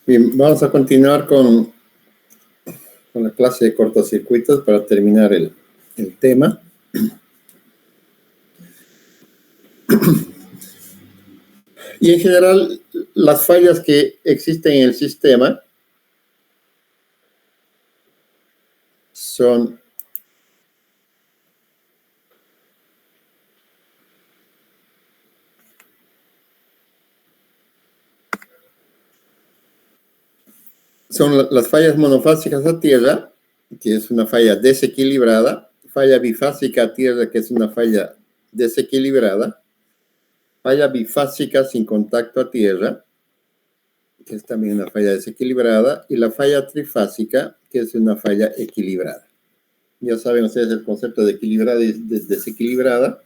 Bien, vamos a continuar con la clase de cortocircuitos para terminar el tema. Y en general, las fallas que existen en el sistema son las fallas monofásicas a tierra, que es una falla desequilibrada, falla bifásica a tierra, que es una falla desequilibrada, falla bifásica sin contacto a tierra, que es también una falla desequilibrada, y la falla trifásica, que es una falla equilibrada. Ya saben ustedes el concepto de equilibrada y desequilibrada,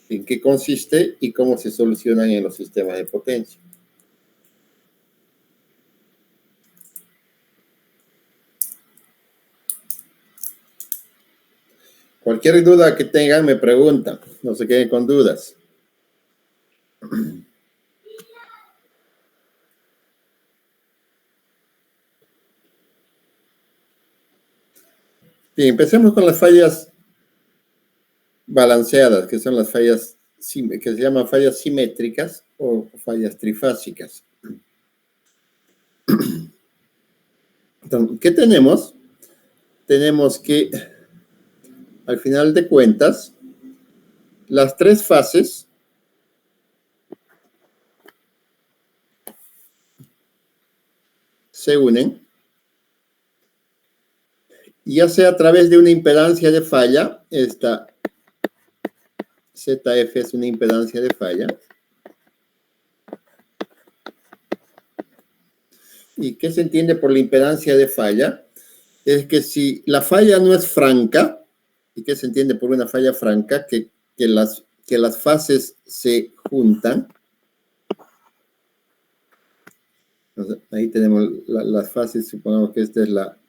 en qué consiste y cómo se solucionan en los sistemas de potencia. Cualquier duda que tengan me preguntan, no se queden con dudas. Bien, empecemos con las fallas balanceadas, que son las fallas que se llaman fallas simétricas o fallas trifásicas. Entonces, ¿qué tenemos? Tenemos que, al final de cuentas, las tres fases se unen, ya sea a través de una impedancia de falla, esta ZF es una impedancia de falla. ¿Y qué se entiende por la impedancia de falla? Es que si la falla no es franca, ¿y qué se entiende por una falla franca? Que las fases se juntan. Entonces, ahí tenemos las fases, supongamos que esta es la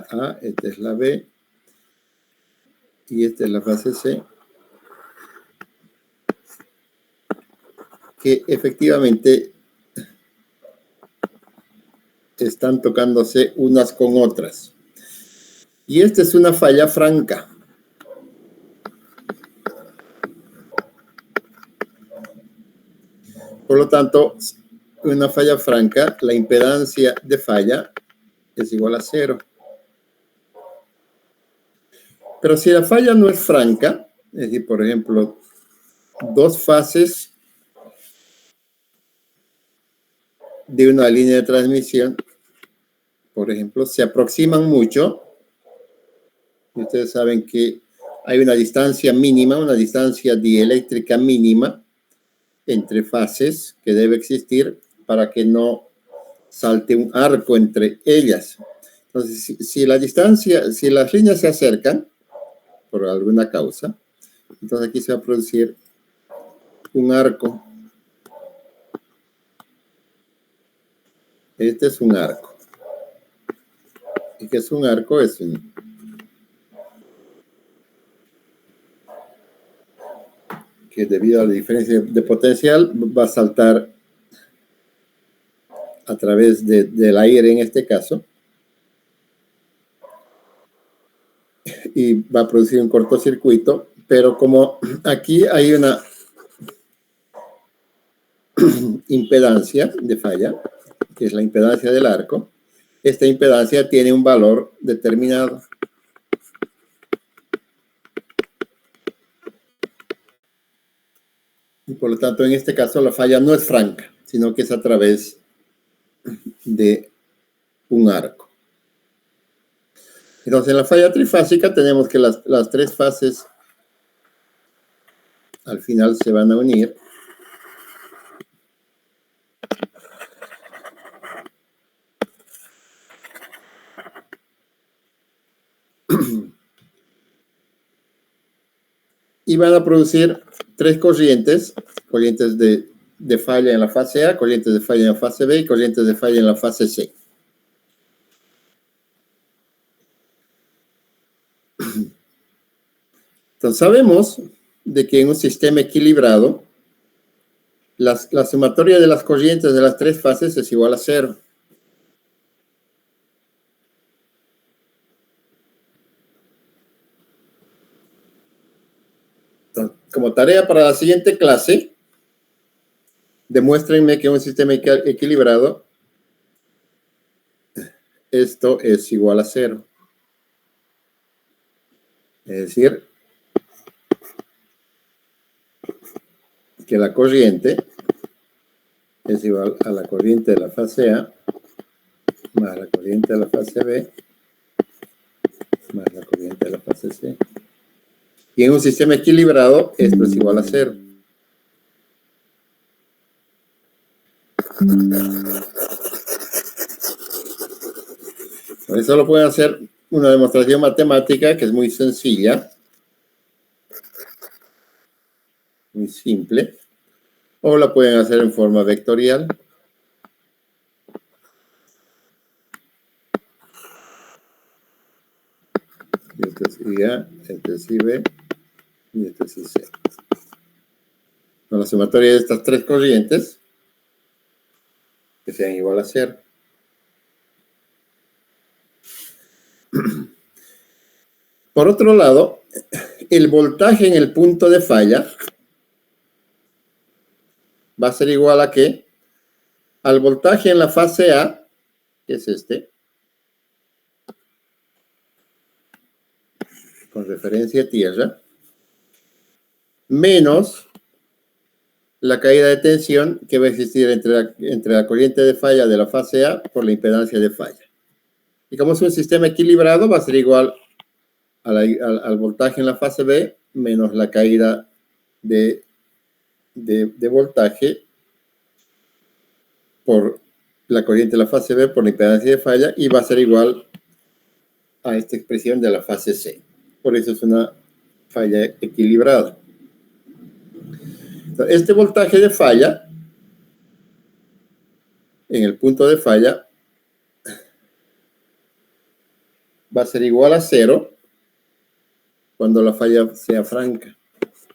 A, esta es la B, y esta es la fase C, que efectivamente están tocándose unas con otras. Y esta es una falla franca. Por lo tanto, una falla franca, la impedancia de falla es igual a 0. Pero si la falla no es franca, es decir, por ejemplo, dos fases de una línea de transmisión, por ejemplo, se aproximan mucho, y ustedes saben que hay una distancia mínima, una distancia dieléctrica mínima entre fases que debe existir para que no salte un arco entre ellas. Entonces, si las líneas se acercan por alguna causa, entonces aquí se va a producir un arco. Este es un arco. ¿Y qué es un arco? Es que debido a la diferencia de potencial va a saltar a través del aire en este caso y va a producir un cortocircuito, pero como aquí hay una impedancia de falla, que es la impedancia del arco, esta impedancia tiene un valor determinado. Y por lo tanto, en este caso, la falla no es franca, sino que es a través de un arco. Entonces, en la falla trifásica tenemos que las tres fases al final se van a unir. Y van a producir tres corrientes de falla en la fase A, corrientes de falla en la fase B y corrientes de falla en la fase C. Entonces sabemos de que en un sistema equilibrado la sumatoria de las corrientes de las tres fases es igual a 0. como tarea para la siguiente clase, demuéstrenme que un sistema equilibrado, esto es igual a 0. Es decir, que la corriente es igual a la corriente de la fase A más la corriente de la fase B más la corriente de la fase C. Y en un sistema equilibrado, esto es igual a 0. Por eso lo pueden hacer una demostración matemática que es muy sencilla, muy simple, o la pueden hacer en forma vectorial. Este es IA, este es IB y este es IC. Con la sumatoria de estas tres corrientes, que sean igual a 0. Por otro lado, el voltaje en el punto de falla va a ser igual a ¿qué? Al voltaje en la fase A, que es este, con referencia a tierra, menos la caída de tensión que va a existir entre la corriente de falla de la fase A por la impedancia de falla. Y como es un sistema equilibrado, va a ser igual al voltaje en la fase B menos la caída de voltaje por la corriente de la fase B por la impedancia de falla, y va a ser igual a esta expresión de la fase C. Por eso es una falla equilibrada. Entonces, este voltaje de falla en el punto de falla va a ser igual a 0 cuando la falla sea franca.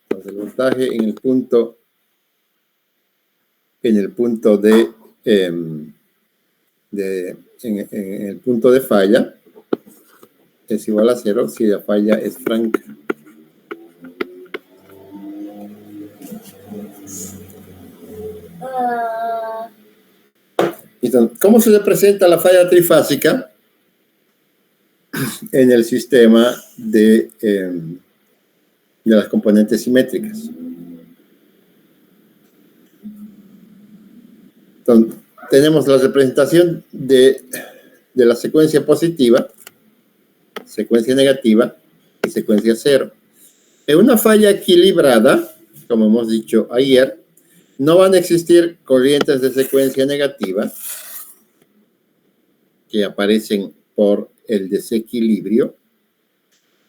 Entonces, el voltaje en el punto en el punto de falla es igual a 0 si la falla es franca. Entonces, ¿cómo se representa la falla trifásica en el sistema de las componentes simétricas? Entonces, tenemos la representación de la secuencia positiva, secuencia negativa y secuencia cero. En una falla equilibrada, como hemos dicho ayer, no van a existir corrientes de secuencia negativa que aparecen por el desequilibrio,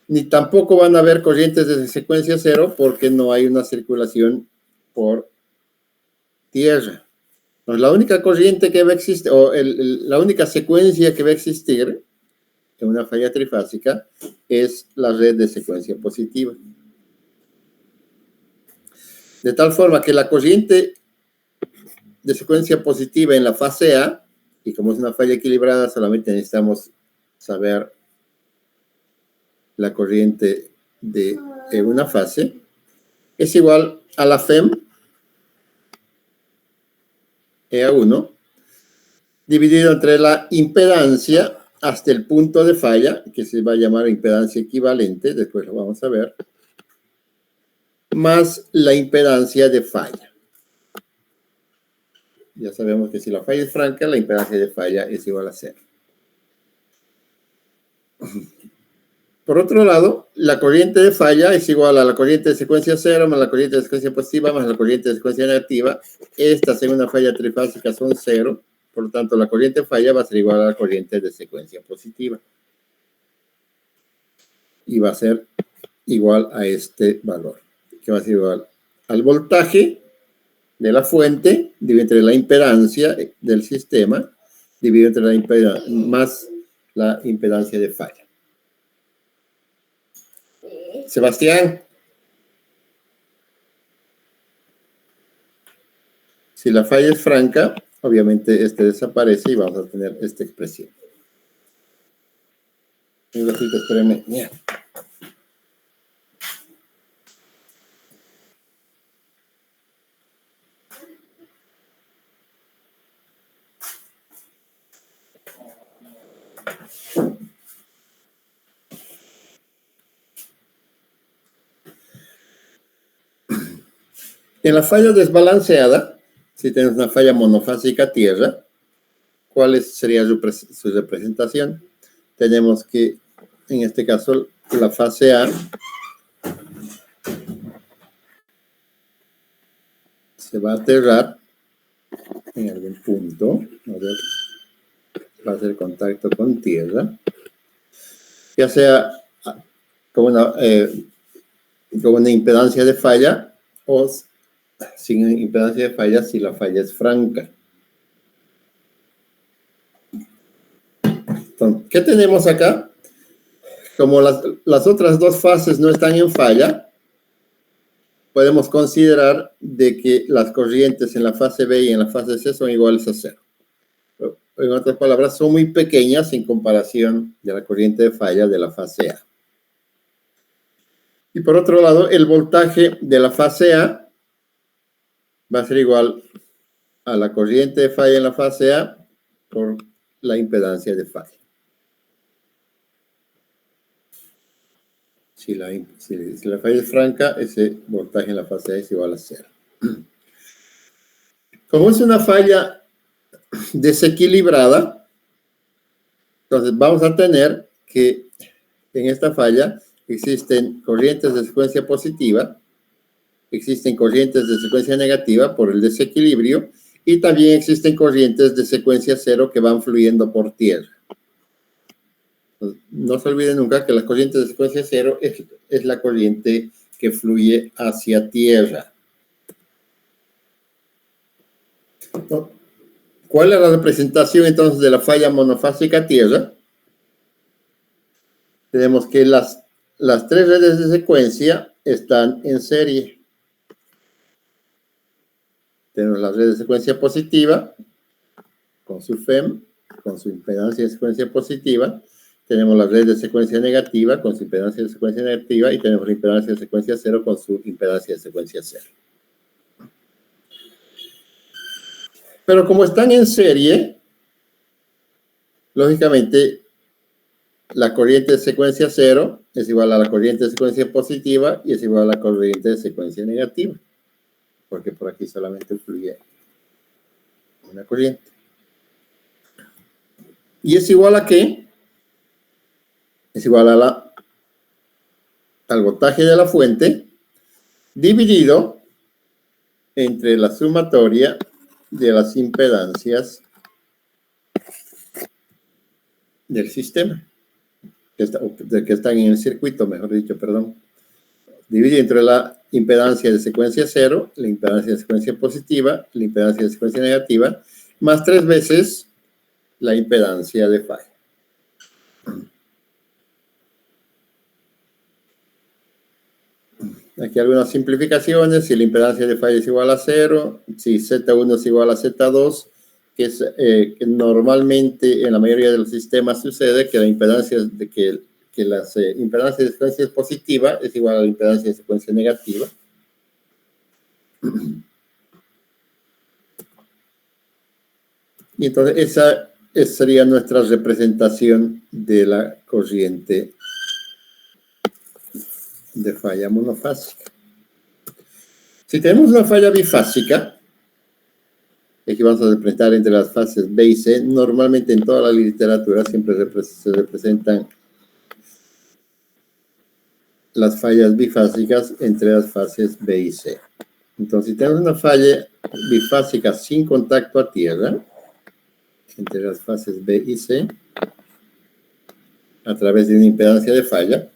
ni tampoco van a haber corrientes de secuencia cero porque no hay una circulación por tierra. Entonces, la única corriente que va a existir, o la única secuencia que va a existir en una falla trifásica es la red de secuencia positiva. De tal forma que la corriente de secuencia positiva en la fase A, y como es una falla equilibrada, solamente necesitamos saber la corriente de una fase, es igual a la FEM, EA1, dividido entre la impedancia hasta el punto de falla, que se va a llamar impedancia equivalente, después lo vamos a ver, más la impedancia de falla. Ya sabemos que si la falla es franca, la impedancia de falla es igual a 0. Por otro lado, la corriente de falla es igual a la corriente de secuencia 0 más la corriente de secuencia positiva más la corriente de secuencia negativa. Estas en una falla trifásica son 0. Por lo tanto, la corriente de falla va a ser igual a la corriente de secuencia positiva. Y va a ser igual a este valor, que va a ser igual al voltaje de la fuente dividido entre la impedancia del sistema dividido entre la impedancia más la impedancia de falla. Sebastián, si la falla es franca, obviamente este desaparece y vamos a tener esta expresión. Un ratito, espérenme. Mira. En la falla desbalanceada, si tenemos una falla monofásica tierra, ¿cuál sería su representación? Tenemos que, en este caso, la fase A se va a aterrar en algún punto, a ver, va a hacer contacto con tierra, ya sea con una impedancia de falla o sin impedancia de falla si la falla es franca. Entonces, ¿qué tenemos acá? Como las otras dos fases no están en falla, podemos considerar de que las corrientes en la fase B y en la fase C son iguales a cero. En otras palabras, son muy pequeñas en comparación de la corriente de falla de la fase A. Y por otro lado, el voltaje de la fase A va a ser igual a la corriente de falla en la fase A por la impedancia de falla. Si la falla es franca, ese voltaje en la fase A es igual a cero. Como es una falla desequilibrada, entonces vamos a tener que en esta falla existen corrientes de secuencia positiva, existen corrientes de secuencia negativa por el desequilibrio y también existen corrientes de secuencia cero que van fluyendo por tierra. No se olviden nunca que la corriente de secuencia cero es la corriente que fluye hacia tierra. ¿Cuál es la representación entonces de la falla monofásica tierra? Tenemos que las tres redes de secuencia están en serie. Tenemos la red de secuencia positiva con su FEM, con su impedancia de secuencia positiva. Tenemos la red de secuencia negativa con su impedancia de secuencia negativa y tenemos la impedancia de secuencia cero con su impedancia de secuencia cero. Pero como están en serie, lógicamente la corriente de secuencia cero es igual a la corriente de secuencia positiva y es igual a la corriente de secuencia negativa, porque por aquí solamente fluye una corriente. ¿Y es igual a qué? Es igual a al voltaje de la fuente dividido entre la sumatoria de las impedancias del sistema, que están en el circuito, mejor dicho, perdón. Divide entre la impedancia de secuencia cero, la impedancia de secuencia positiva, la impedancia de secuencia negativa, más 3 veces la impedancia de falla. Aquí algunas simplificaciones. Si la impedancia de falla es igual a 0, si Z1 es igual a Z2, que es que normalmente en la mayoría de los sistemas sucede que la impedancia de que las impedancias de secuencia positiva es igual a la impedancia de secuencia negativa. Y entonces esa sería nuestra representación de la corriente de falla monofásica. Si tenemos una falla bifásica, aquí vamos a representar entre las fases B y C, normalmente en toda la literatura siempre se representan las fallas bifásicas entre las fases B y C. Entonces, si tenemos una falla bifásica sin contacto a tierra, entre las fases B y C, a través de una impedancia de falla,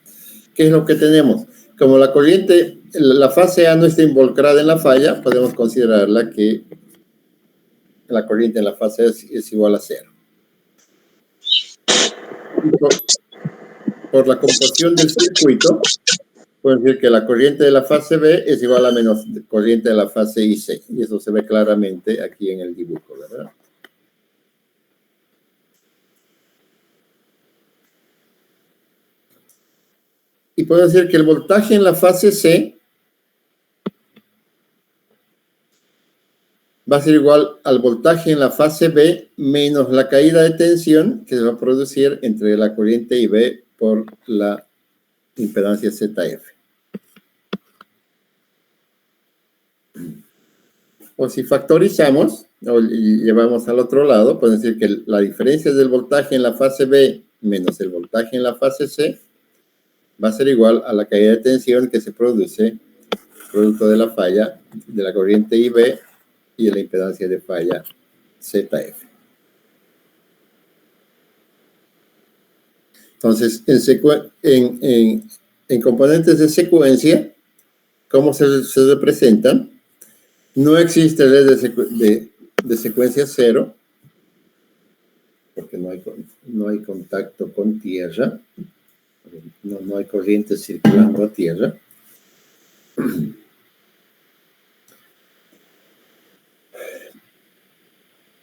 ¿qué es lo que tenemos? Como la corriente, la fase A no está involucrada en la falla, podemos considerarla que la corriente en la fase A es igual a 0. Por la composición del circuito, podemos decir que la corriente de la fase B es igual a menos corriente de la fase IC. Y eso se ve claramente aquí en el dibujo, ¿verdad? Y podemos decir que el voltaje en la fase C va a ser igual al voltaje en la fase B menos la caída de tensión que se va a producir entre la corriente IB por la impedancia ZF. O si factorizamos, o llevamos al otro lado, podemos decir que la diferencia del voltaje en la fase B menos el voltaje en la fase C va a ser igual a la caída de tensión que se produce producto de la falla de la corriente IB y de la impedancia de falla ZF. Entonces, en componentes de secuencia, ¿cómo se representan? No existe red de secuencia cero, porque no hay contacto con tierra, no hay corriente circulando a tierra.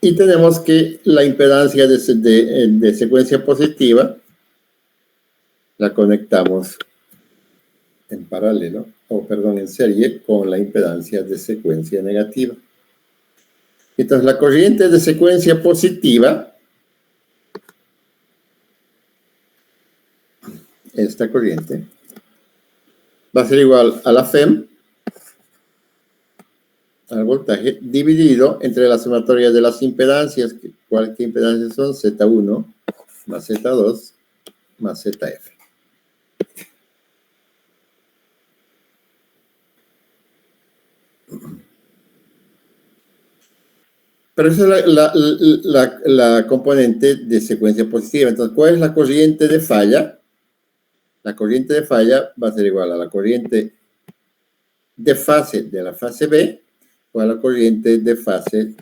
Y tenemos que la impedancia de secuencia positiva la conectamos en paralelo, en serie, con la impedancia de secuencia negativa. Entonces, la corriente de secuencia positiva, esta corriente, va a ser igual a la FEM, al voltaje, dividido entre la sumatoria de las impedancias. ¿Cuáles impedancias son? Z1 más Z2 más ZF. Pero esa es la componente de secuencia positiva. Entonces, ¿cuál es la corriente de falla? La corriente de falla va a ser igual a la corriente de fase de la fase B o a la corriente de fase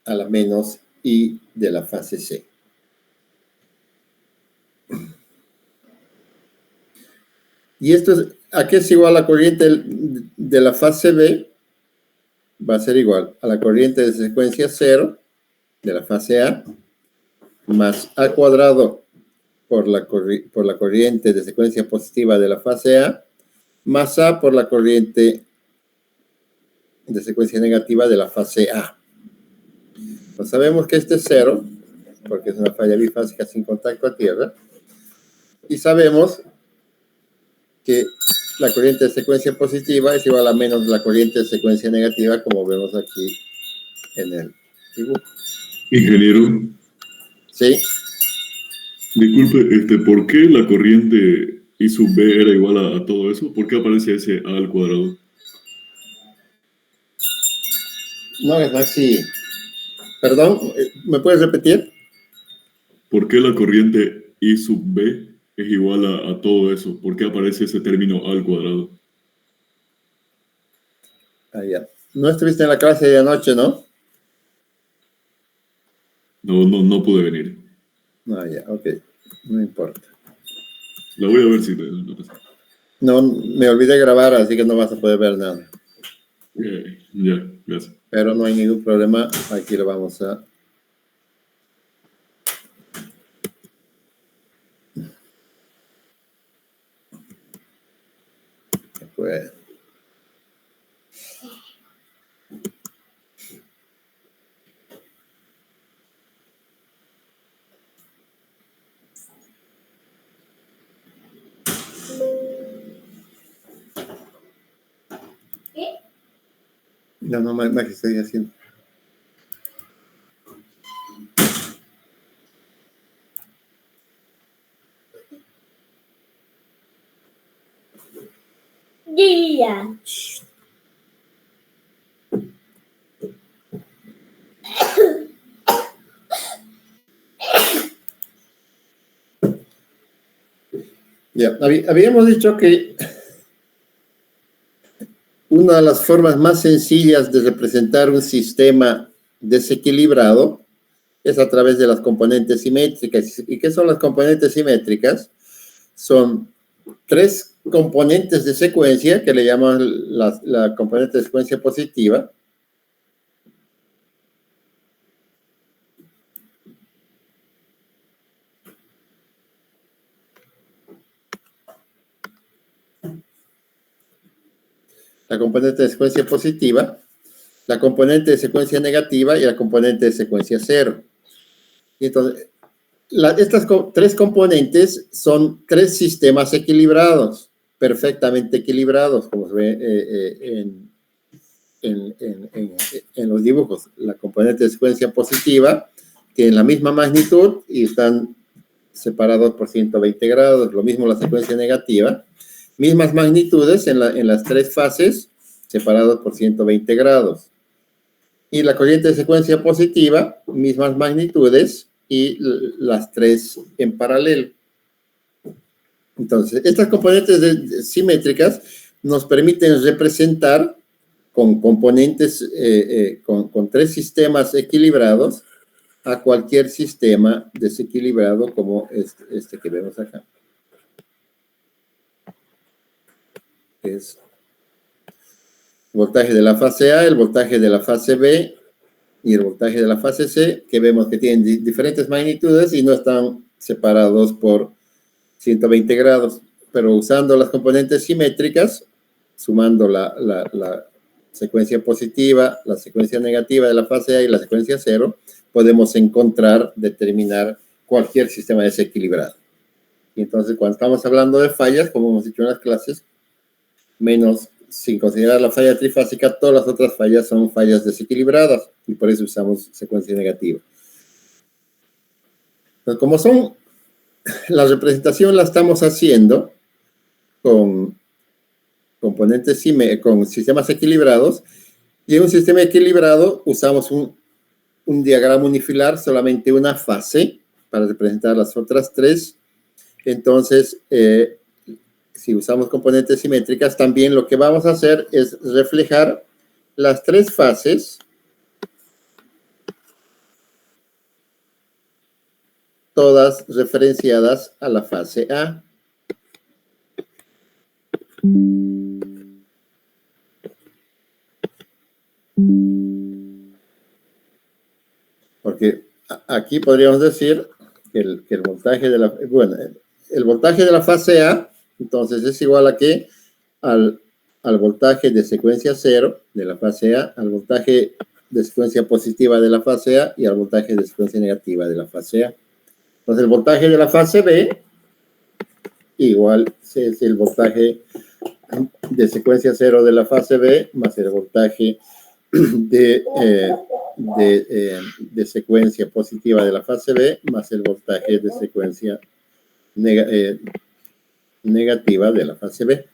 a la menos I de la fase C. Y esto ¿a qué es igual la corriente de la fase B? Va a ser igual a la corriente de secuencia 0 de la fase A más A cuadrado por la corriente de secuencia positiva de la fase A más A por la corriente de secuencia negativa de la fase A. Pues sabemos que este es 0, porque es una falla bifásica sin contacto a tierra. Y sabemos que la corriente de secuencia positiva es igual a menos la corriente de secuencia negativa, como vemos aquí en el dibujo. Ingeniero. Sí. Disculpe, ¿por qué la corriente I sub B era igual a todo eso? ¿Por qué aparece ese A al cuadrado? No, es así. Perdón, ¿me puedes repetir? ¿Por qué la corriente I sub B es igual a todo eso? ¿Por qué aparece ese término A al cuadrado? Ah, ya. No estuviste en la clase de anoche, ¿no? No pude venir. Ah, ya, ok. No importa. La voy a ver si lo pasa. No, me olvidé grabar, así que no vas a poder ver nada. Ya, gracias. Pero no hay ningún problema. Aquí lo vamos a... Pues... No, más que estoy haciendo. Día. Ya, habíamos dicho que una de las formas más sencillas de representar un sistema desequilibrado es a través de las componentes simétricas. ¿Y qué son las componentes simétricas? Son tres componentes de secuencia que le llaman la componente de secuencia positiva. La componente de secuencia positiva, la componente de secuencia negativa y la componente de secuencia cero. Y entonces, estas tres componentes son tres sistemas equilibrados, perfectamente equilibrados, como se ve en los dibujos. La componente de secuencia positiva tiene la misma magnitud y están separados por 120 grados. Lo mismo la secuencia negativa. Mismas magnitudes en las tres fases, separados por 120 grados. Y la corriente de secuencia positiva, mismas magnitudes y las tres en paralelo. Entonces, estas componentes simétricas nos permiten representar con componentes, con tres sistemas equilibrados a cualquier sistema desequilibrado como este que vemos acá. Es voltaje de la fase A, el voltaje de la fase B y el voltaje de la fase C, que vemos que tienen diferentes magnitudes y no están separados por 120 grados, pero usando las componentes simétricas, sumando la secuencia positiva, la secuencia negativa de la fase A y la secuencia cero, podemos determinar cualquier sistema desequilibrado. Y entonces, cuando estamos hablando de fallas, como hemos dicho en las clases, menos sin considerar la falla trifásica, todas las otras fallas son fallas desequilibradas y por eso usamos secuencia negativa. Entonces, como son, la representación la estamos haciendo con componentes con sistemas equilibrados, y en un sistema equilibrado usamos un diagrama unifilar, solamente una fase para representar las otras tres. Entonces, si usamos componentes simétricas, también lo que vamos a hacer es reflejar las tres fases todas referenciadas a la fase A. Porque aquí podríamos decir que el voltaje de el voltaje de la fase A, entonces es igual a ¿qué? Al voltaje de secuencia cero de la fase A, al voltaje de secuencia positiva de la fase A y al voltaje de secuencia negativa de la fase A. Entonces, el voltaje de la fase B igual es el voltaje de secuencia cero de la fase B más el voltaje de secuencia positiva de la fase B más el voltaje de secuencia negativa de la fase B.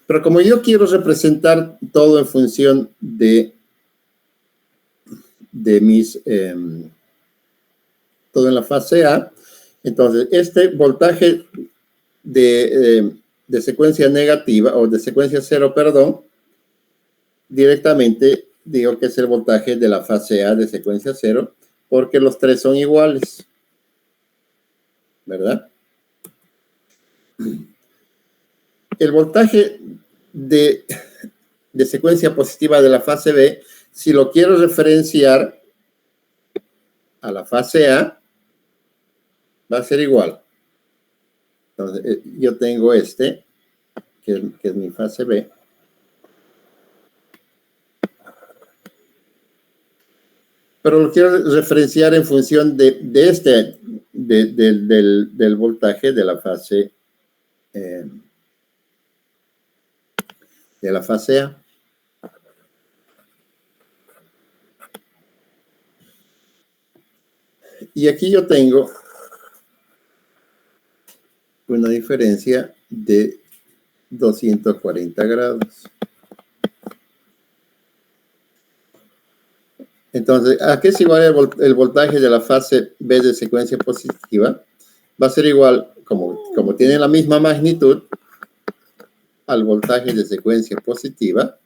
Pero como yo quiero representar todo en función de mis todo en la fase A, entonces este voltaje de secuencia negativa o de secuencia cero, perdón, directamente digo que es el voltaje de la fase A de secuencia cero, porque los tres son iguales, ¿verdad? El voltaje de secuencia positiva de la fase B, si lo quiero referenciar a la fase A, va a ser igual. Entonces, yo tengo que es mi fase B. Pero lo quiero referenciar en función del voltaje de la fase A. Y aquí yo tengo una diferencia de 240 grados. Entonces, ¿a qué es igual el voltaje de la fase B de secuencia positiva? Va a ser igual, como tiene la misma magnitud, al voltaje de secuencia positiva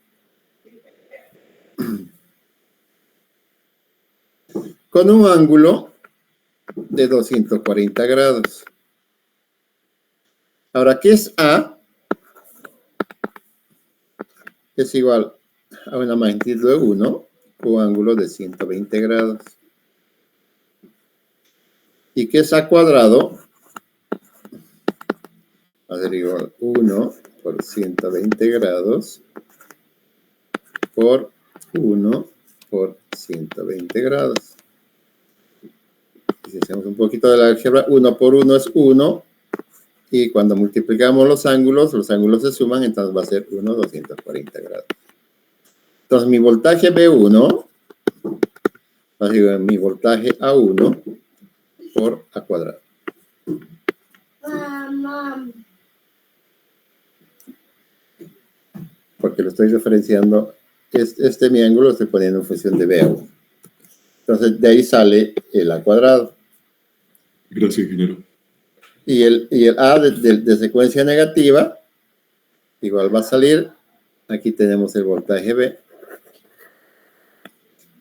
con un ángulo de 240 grados. Ahora, ¿qué es A? Es igual a una magnitud de 1 con un ángulo de 120 grados. ¿Y qué es A cuadrado? Va a ser igual a 1 por 120 grados por 1 por 120 grados. Y si hacemos un poquito de la álgebra, 1 por 1 es 1, Y cuando multiplicamos los ángulos se suman, entonces va a ser 1, 240 grados. Entonces mi voltaje B1 va a ser mi voltaje A1 por A cuadrado. Porque lo estoy referenciando, este mi ángulo lo estoy poniendo en función de B1. Entonces de ahí sale el A cuadrado. Gracias, ingeniero. Y el A de secuencia negativa, igual va a salir. Aquí tenemos el voltaje B.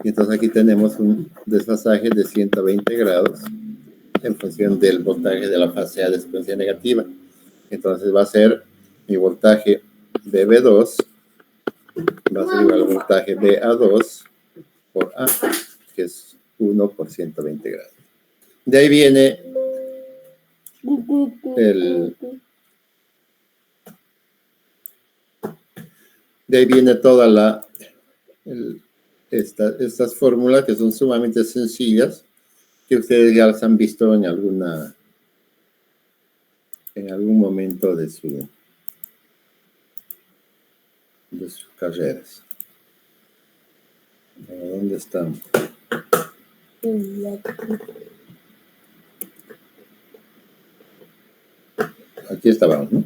Y entonces aquí tenemos un desfasaje de 120 grados en función del voltaje de la fase A de secuencia negativa. Entonces va a ser mi voltaje BB2, va a ser igual al voltaje BA2 por A, que es 1 por 120 grados. De ahí viene toda estas fórmulas que son sumamente sencillas, que ustedes ya las han visto en algún momento de sus carreras. ¿Dónde estamos? Aquí estábamos, ¿no?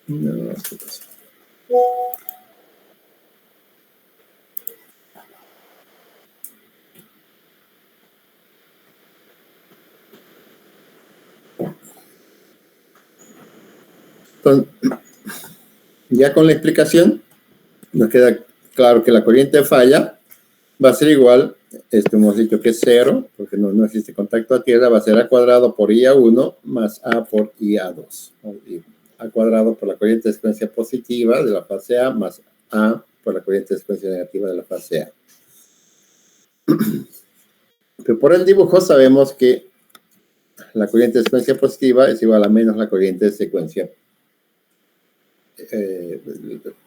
No, ¿qué pasa? Entonces, ya con la explicación, nos queda claro que la corriente de falla va a ser igual, hemos dicho que es 0, porque no existe contacto a tierra, va a ser A cuadrado por IA1 más A por IA2. A cuadrado por la corriente de secuencia positiva de la fase A más A por la corriente de secuencia negativa de la fase A. Pero por el dibujo sabemos que la corriente de secuencia positiva es igual a menos la corriente de secuencia que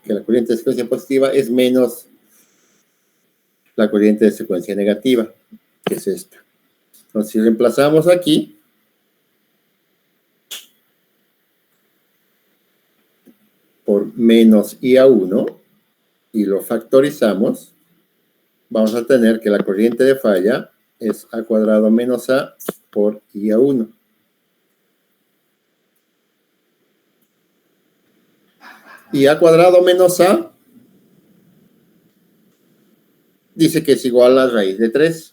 la corriente de secuencia positiva es menos la corriente de secuencia negativa, que es esta. Entonces, si reemplazamos aquí, por menos IA1 y lo factorizamos, vamos a tener que la corriente de falla es A cuadrado menos A por IA1. Y A cuadrado menos A dice que es igual a raíz de 3.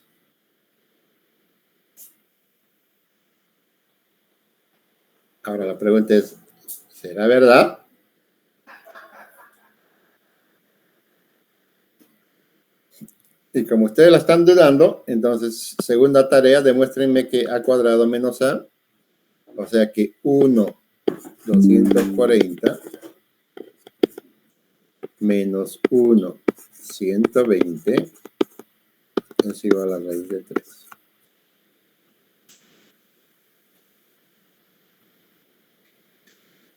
Ahora la pregunta es, ¿será verdad? Y como ustedes la están dudando, entonces, segunda tarea, demuéstrenme que A cuadrado menos A, o sea que 1, 240, menos 1, 120, es igual a raíz de 3.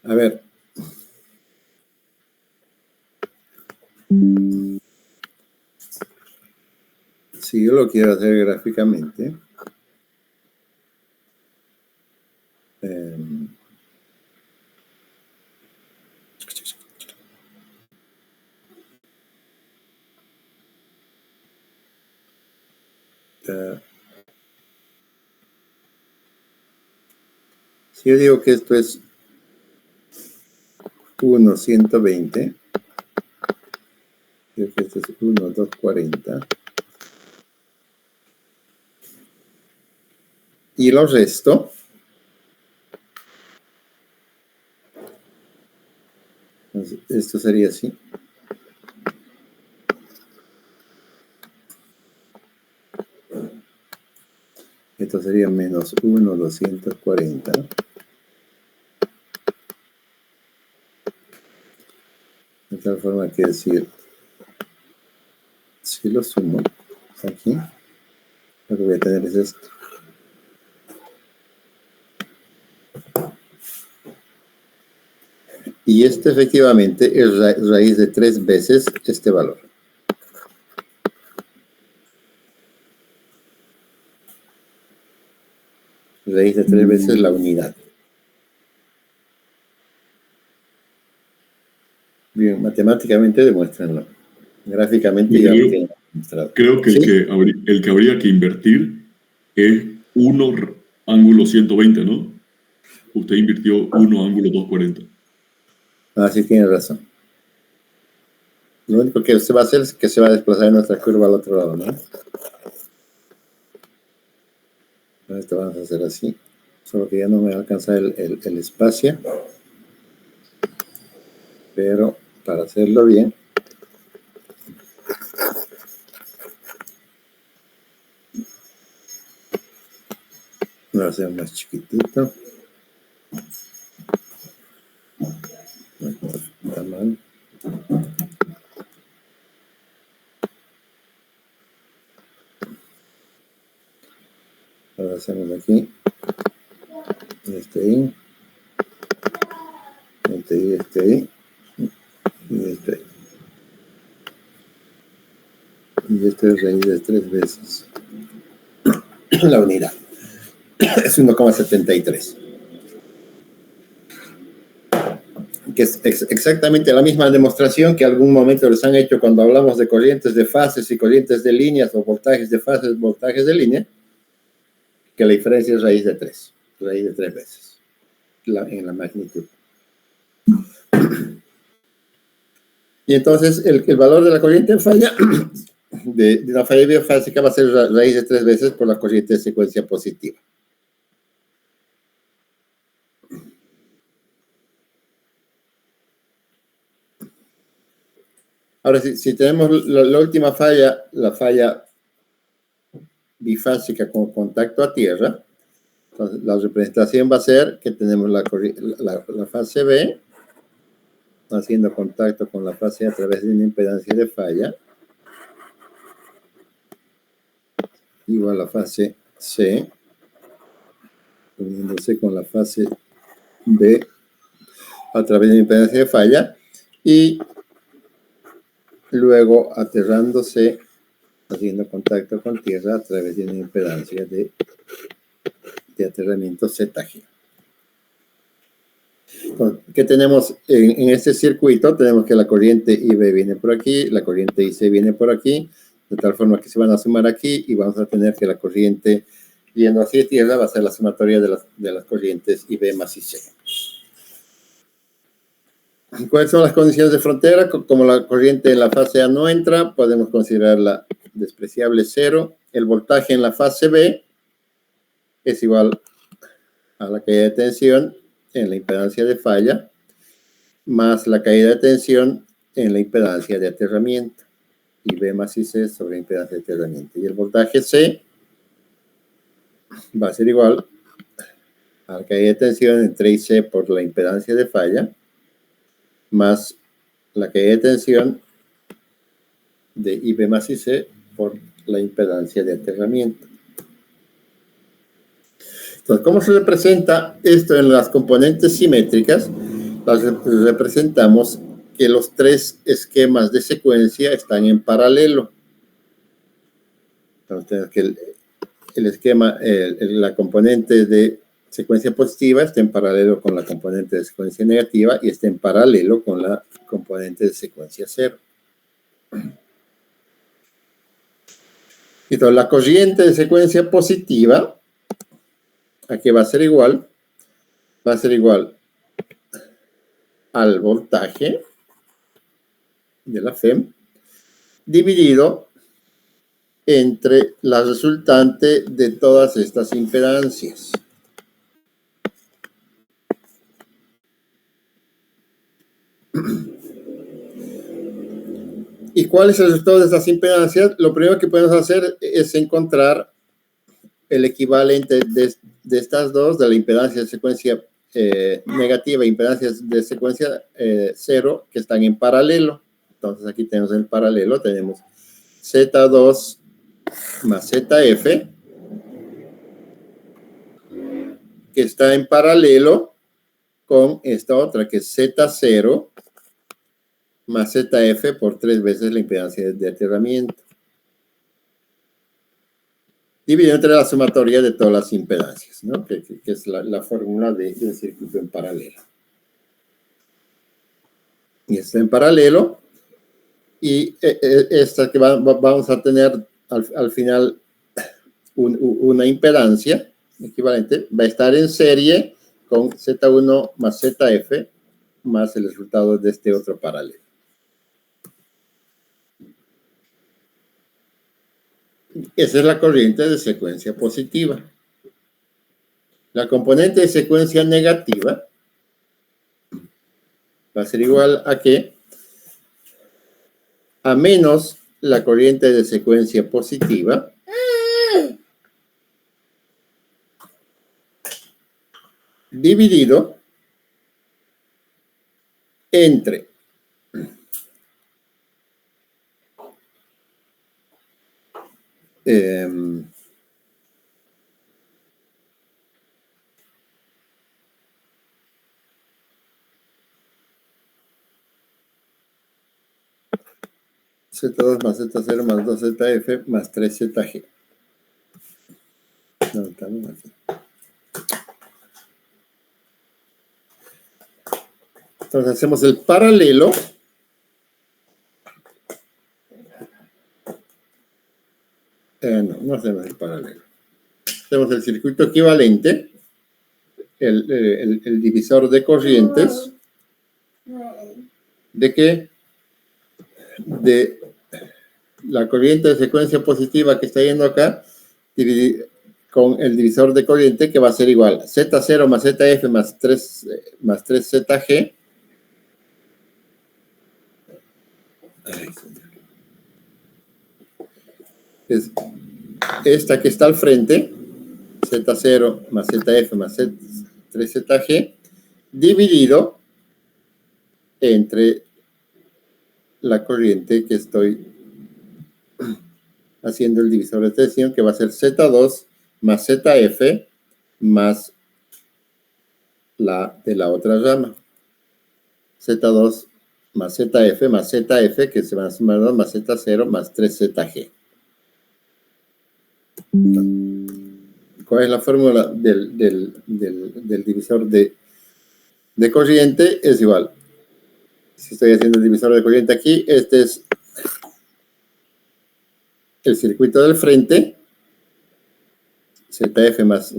A ver. Si yo lo quiero hacer gráficamente, si yo digo que esto es 1, 120, digo que esto es 1, 240, y lo resto, entonces, esto sería así. Esto sería menos 1, 240. De tal forma que decir, si lo sumo aquí, lo que voy a tener es esto. Y este efectivamente es raíz de 3 veces este valor. raíz de 3 veces la unidad. Bien, matemáticamente demuéstranlo. Gráficamente ya lo tienen demostrado. Creo que, ¿sí? el que habría que invertir es 1 ángulo 120, ¿no? Usted invirtió 1 ángulo 240. Ah, sí, tiene razón. Lo único que usted va a hacer es que se va a desplazar nuestra curva al otro lado, ¿no? Esto vamos a hacer así. Solo que ya no me va a alcanzar el espacio. Pero para hacerlo bien, lo voy a hacer más chiquitito. Está mal. Ahora hacemos aquí. Este ahí. Este ahí, este ahí. Y este ahí. Y este es raíz de 3 veces la unidad. Es 1,73. Que es exactamente la misma demostración que algún momento les han hecho cuando hablamos de corrientes de fases y corrientes de líneas o voltajes de fases, voltajes de línea, que la diferencia es raíz de 3 veces en la magnitud. Y entonces el valor de la corriente en falla, de la falla biofásica, va a ser raíz de 3 veces por la corriente de secuencia positiva. Ahora, si tenemos la última falla, la falla bifásica con contacto a tierra, entonces la representación va a ser que tenemos la fase B haciendo contacto con la fase A través de una impedancia de falla, igual a la fase C, uniéndose con la fase B a través de una impedancia de falla, y luego aterrándose, haciendo contacto con tierra a través de una impedancia de aterramiento ZG. ¿Qué tenemos en este circuito? Tenemos que la corriente IB viene por aquí, la corriente IC viene por aquí, de tal forma que se van a sumar aquí y vamos a tener que la corriente yendo hacia tierra va a ser la sumatoria de las corrientes IB más IC. ¿Cuáles son las condiciones de frontera? Como la corriente en la fase A no entra, podemos considerarla despreciable 0. El voltaje en la fase B es igual a la caída de tensión en la impedancia de falla, más la caída de tensión en la impedancia de aterramiento, y B más IC sobre impedancia de aterramiento. Y el voltaje C va a ser igual a la caída de tensión entre IC por la impedancia de falla, más la caída de tensión de IB más IC por la impedancia de aterramiento. Entonces, ¿cómo se representa esto en las componentes simétricas? Las representamos que los 3 esquemas de secuencia están en paralelo. Entonces, tenemos que el esquema, la componente de secuencia positiva está en paralelo con la componente de secuencia negativa y está en paralelo con la componente de secuencia 0. Entonces, la corriente de secuencia positiva, ¿a qué va a ser igual? Va a ser igual al voltaje de la FEM dividido entre la resultante de todas estas impedancias. ¿Y cuál es el resultado de estas impedancias? Lo primero que podemos hacer es encontrar el equivalente de estas dos, de la impedancia de secuencia negativa e impedancias de secuencia 0, que están en paralelo. Entonces aquí tenemos el paralelo, tenemos Z2 más ZF, que está en paralelo con esta otra, que es Z0 más ZF por 3 veces la impedancia de aterramiento. dividido entre la sumatoria de todas las impedancias, ¿no? Que es la fórmula del circuito en paralelo. Y está en paralelo. Y esta que vamos a tener al final una impedancia equivalente, va a estar en serie con Z1 más ZF más el resultado de este otro paralelo. Esa es la corriente de secuencia positiva. La componente de secuencia negativa va a ser igual a ¿qué? A menos la corriente de secuencia positiva dividido entre Z2 más Z0 más 2ZF más 3ZG. No, estamos aquí. Entonces hacemos el paralelo. No hacemos el paralelo. Hacemos el circuito equivalente, el divisor de corrientes. ¿De qué? De la corriente de secuencia positiva que está yendo acá, con el divisor de corriente que va a ser igual a Z0 más ZF más 3ZG. Es esta que está al frente, Z0 más ZF más 3ZG, dividido entre la corriente que estoy haciendo el divisor de tensión, que va a ser Z2 más ZF más la de la otra rama. Z2 más ZF, que se van a sumar 2 más Z0 más 3ZG. ¿Cuál es la fórmula del divisor de corriente? Es igual. Si estoy haciendo el divisor de corriente aquí, este es el circuito del frente, ZF más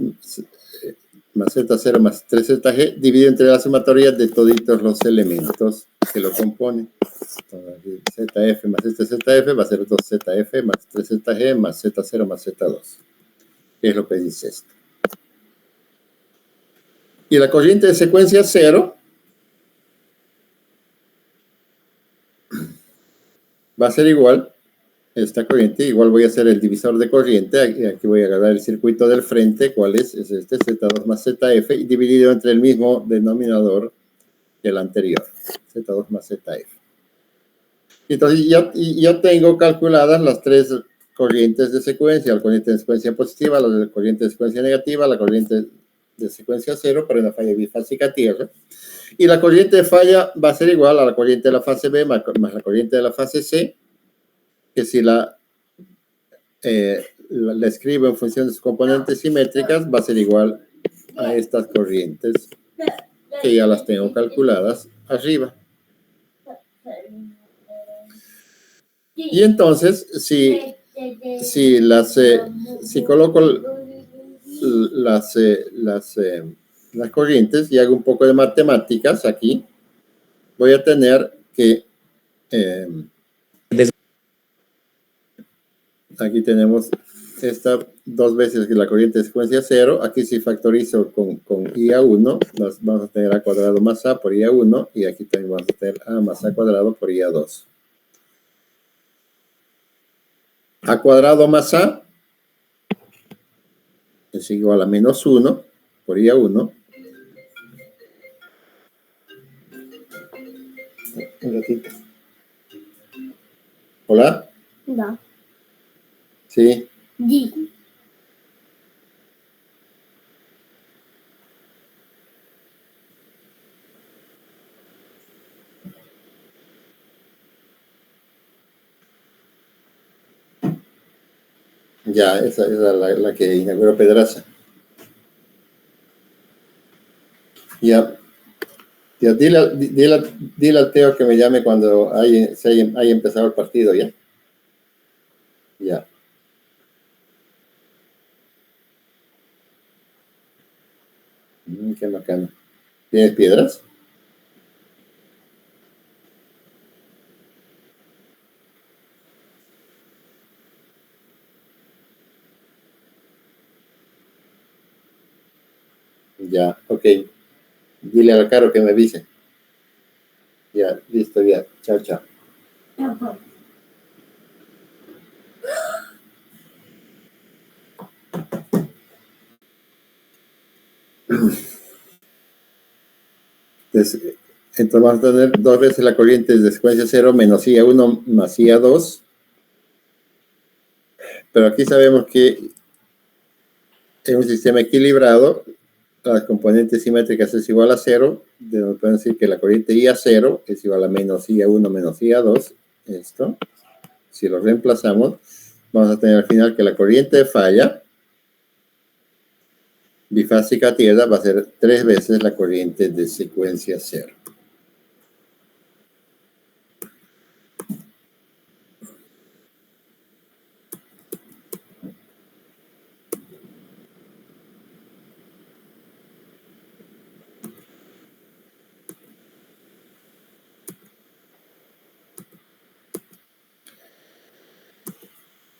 Z0 más 3ZG, dividido entre la sumatoria de toditos los elementos que lo componen. ZF más este ZF va a ser 2ZF más 3ZG más Z0 más Z2. ¿Qué es lo que dice esto? Y la corriente de secuencia 0 va a ser igual, esta corriente, igual voy a hacer el divisor de corriente, aquí voy a agarrar el circuito del frente, ¿cuál es? Es este, Z2 más ZF, y dividido entre el mismo denominador que el anterior, Z2 más ZF. Entonces ya tengo calculadas las tres corrientes de secuencia, la corriente de secuencia positiva, la corriente de secuencia negativa, la corriente de secuencia 0 para una falla bifásica tierra. Y la corriente de falla va a ser igual a la corriente de la fase B más la corriente de la fase C, que si la escribo en función de sus componentes simétricas, va a ser igual a estas corrientes, que ya las tengo calculadas arriba. Y entonces, si coloco las corrientes y hago un poco de matemáticas aquí, voy a tener que aquí tenemos esta dos veces la corriente de secuencia 0. Aquí si factorizo con IA1, vamos a tener A cuadrado más A por IA1, y aquí también vamos a tener A más A cuadrado por IA2. A cuadrado más A es igual a menos 1 por IA1. Un ratito. ¿Hola? No. Sí. Sí. Ya, esa es la que inauguró Pedraza. Ya, ya dile al Teo que me llame cuando haya empezado el partido, ¿ya? Ya. Qué bacano. ¿Tienes piedras? Ya, ok. Dile al Caro que me avise. Ya, listo, ya. Chao, chao. Entonces, vamos a tener dos veces la corriente de secuencia 0 menos IA1 más IA2. Pero aquí sabemos que en un sistema equilibrado, las componentes simétricas es igual a 0. Podemos decir que la corriente IA0 es igual a menos IA1 menos IA2. Esto. Si lo reemplazamos, vamos a tener al final que la corriente de falla bifásica a tierra va a ser 3 veces la corriente de secuencia 0.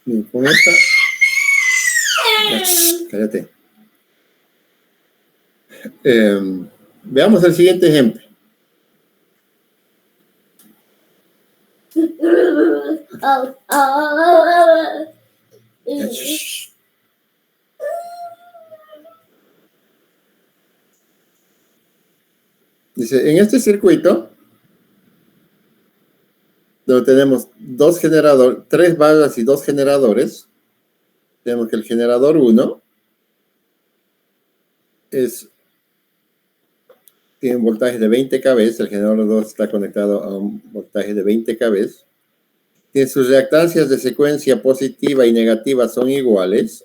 Y con esta... Cállate. Veamos el siguiente ejemplo. Dice, en este circuito, donde tenemos tres barras y dos generadores, tenemos que el generador 1 tiene un voltaje de 20 kV, el generador 2 está conectado a un voltaje de 20 kV, que sus reactancias de secuencia positiva y negativa son iguales,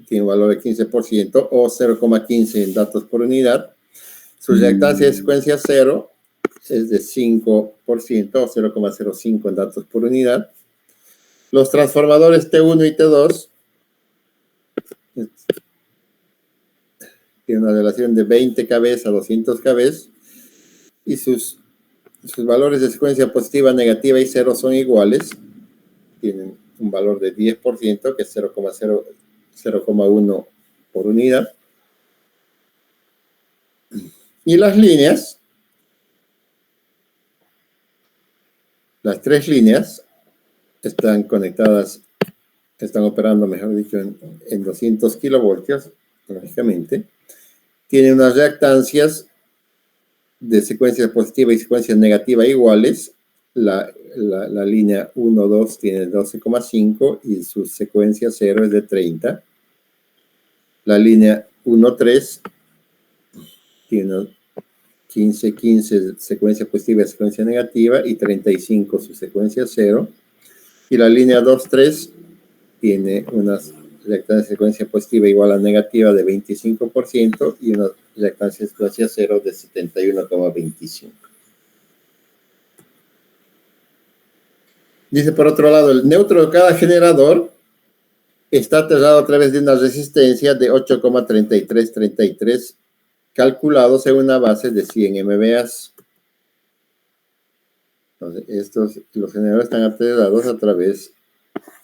tiene un valor de 15% o 0,15 en datos por unidad. Su reactancia de secuencia 0 es de 5% o 0,05 en datos por unidad. Los transformadores T1 y T2 tienen una relación de 20 kV a 200 kV y sus valores de secuencia positiva, negativa y 0 son iguales. Tienen un valor de 10%, que es 0,1 por unidad. Y las líneas, las tres líneas, están operando, mejor dicho, en 200 kilovoltios, lógicamente. Tienen unas reactancias de secuencia positiva y secuencia negativa iguales. La línea 1, 2 tiene 12,5 y su secuencia 0 es de 30. La línea 1, 3 tiene 15, 15 secuencia positiva y secuencia negativa y 35 su secuencia 0. Y la línea 2, 3 tiene una reactancia de secuencia positiva igual a negativa de 25% y una reactancia de secuencia 0 de 71,25. Dice, por otro lado, el neutro de cada generador está aterrado a través de una resistencia de 8,3333 calculados en una base de 100 MVA. Entonces, los generadores están aterrados a través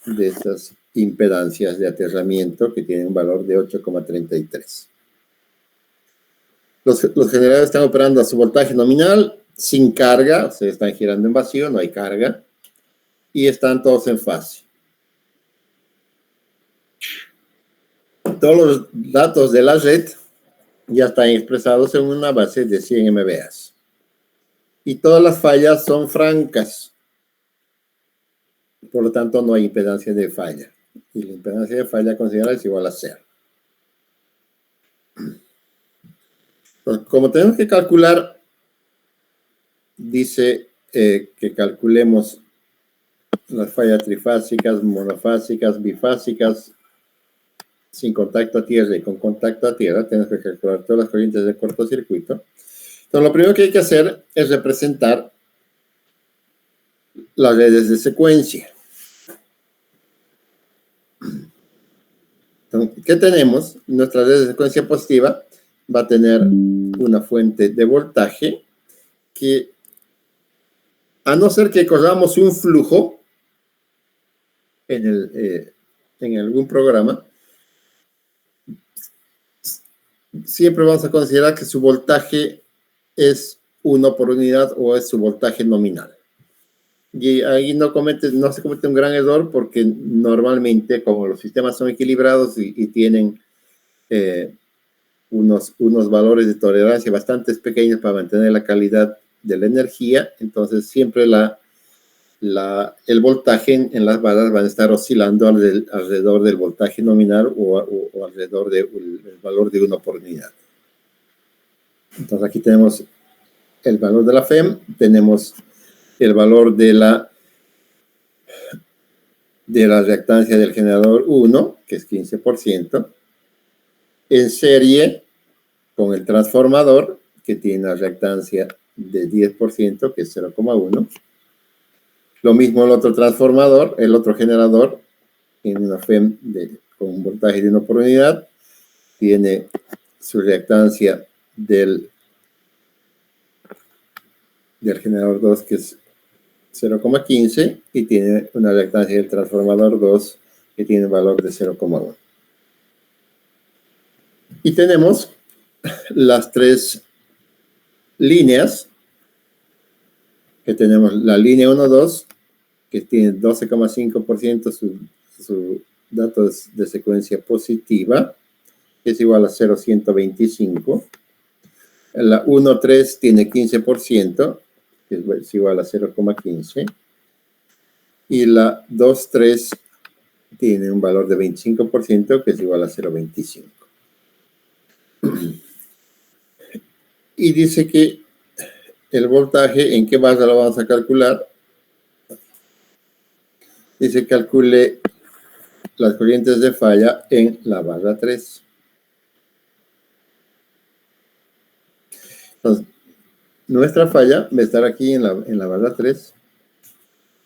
de estas impedancias de aterramiento que tienen un valor de 8,33. Los generadores están operando a su voltaje nominal, sin carga, o sea, están girando en vacío, no hay carga, y están todos en fase. Todos los datos de la red ya están expresados en una base de 100 MVA. Y todas las fallas son francas. Por lo tanto, no hay impedancia de falla. Y la impedancia de falla considerada es igual a 0. Entonces, como tenemos que calcular, dice que calculemos las fallas trifásicas, monofásicas, bifásicas, sin contacto a tierra y con contacto a tierra, tenemos que calcular todas las corrientes de cortocircuito. Entonces, lo primero que hay que hacer es representar las redes de secuencia. Entonces, ¿qué tenemos? Nuestra red de secuencia positiva va a tener una fuente de voltaje que, a no ser que corramos un flujo en algún programa, siempre vamos a considerar que su voltaje es 1 por unidad o es su voltaje nominal. Y ahí no se comete un gran error porque normalmente, como los sistemas son equilibrados y tienen unos valores de tolerancia bastante pequeños para mantener la calidad de la energía, entonces siempre el voltaje en las barras van a estar oscilando alrededor del voltaje nominal o alrededor del valor de 1 por unidad. Entonces aquí tenemos el valor de la FEM, tenemos el valor de la reactancia del generador 1, que es 15%, en serie con el transformador, que tiene una reactancia de 10%, que es 0,1. Lo mismo el otro transformador, el otro generador, tiene una FEM con un voltaje de 1 por unidad, tiene su reactancia del generador 2, que es 0,15, y tiene una reactancia del transformador 2, que tiene un valor de 0,1. Y tenemos las tres líneas, que tenemos la línea 1, 2, que tiene 12,5% su datos de secuencia positiva, que es igual a 0,125. La 1, 3 tiene 15%, que es igual a 0,15. Y la 2, 3 tiene un valor de 25%, que es igual a 0,25. Y dice que el voltaje, ¿en qué barra lo vamos a calcular? Dice calcule las corrientes de falla en la barra 3. Entonces, nuestra falla va a estar aquí en la barra 3.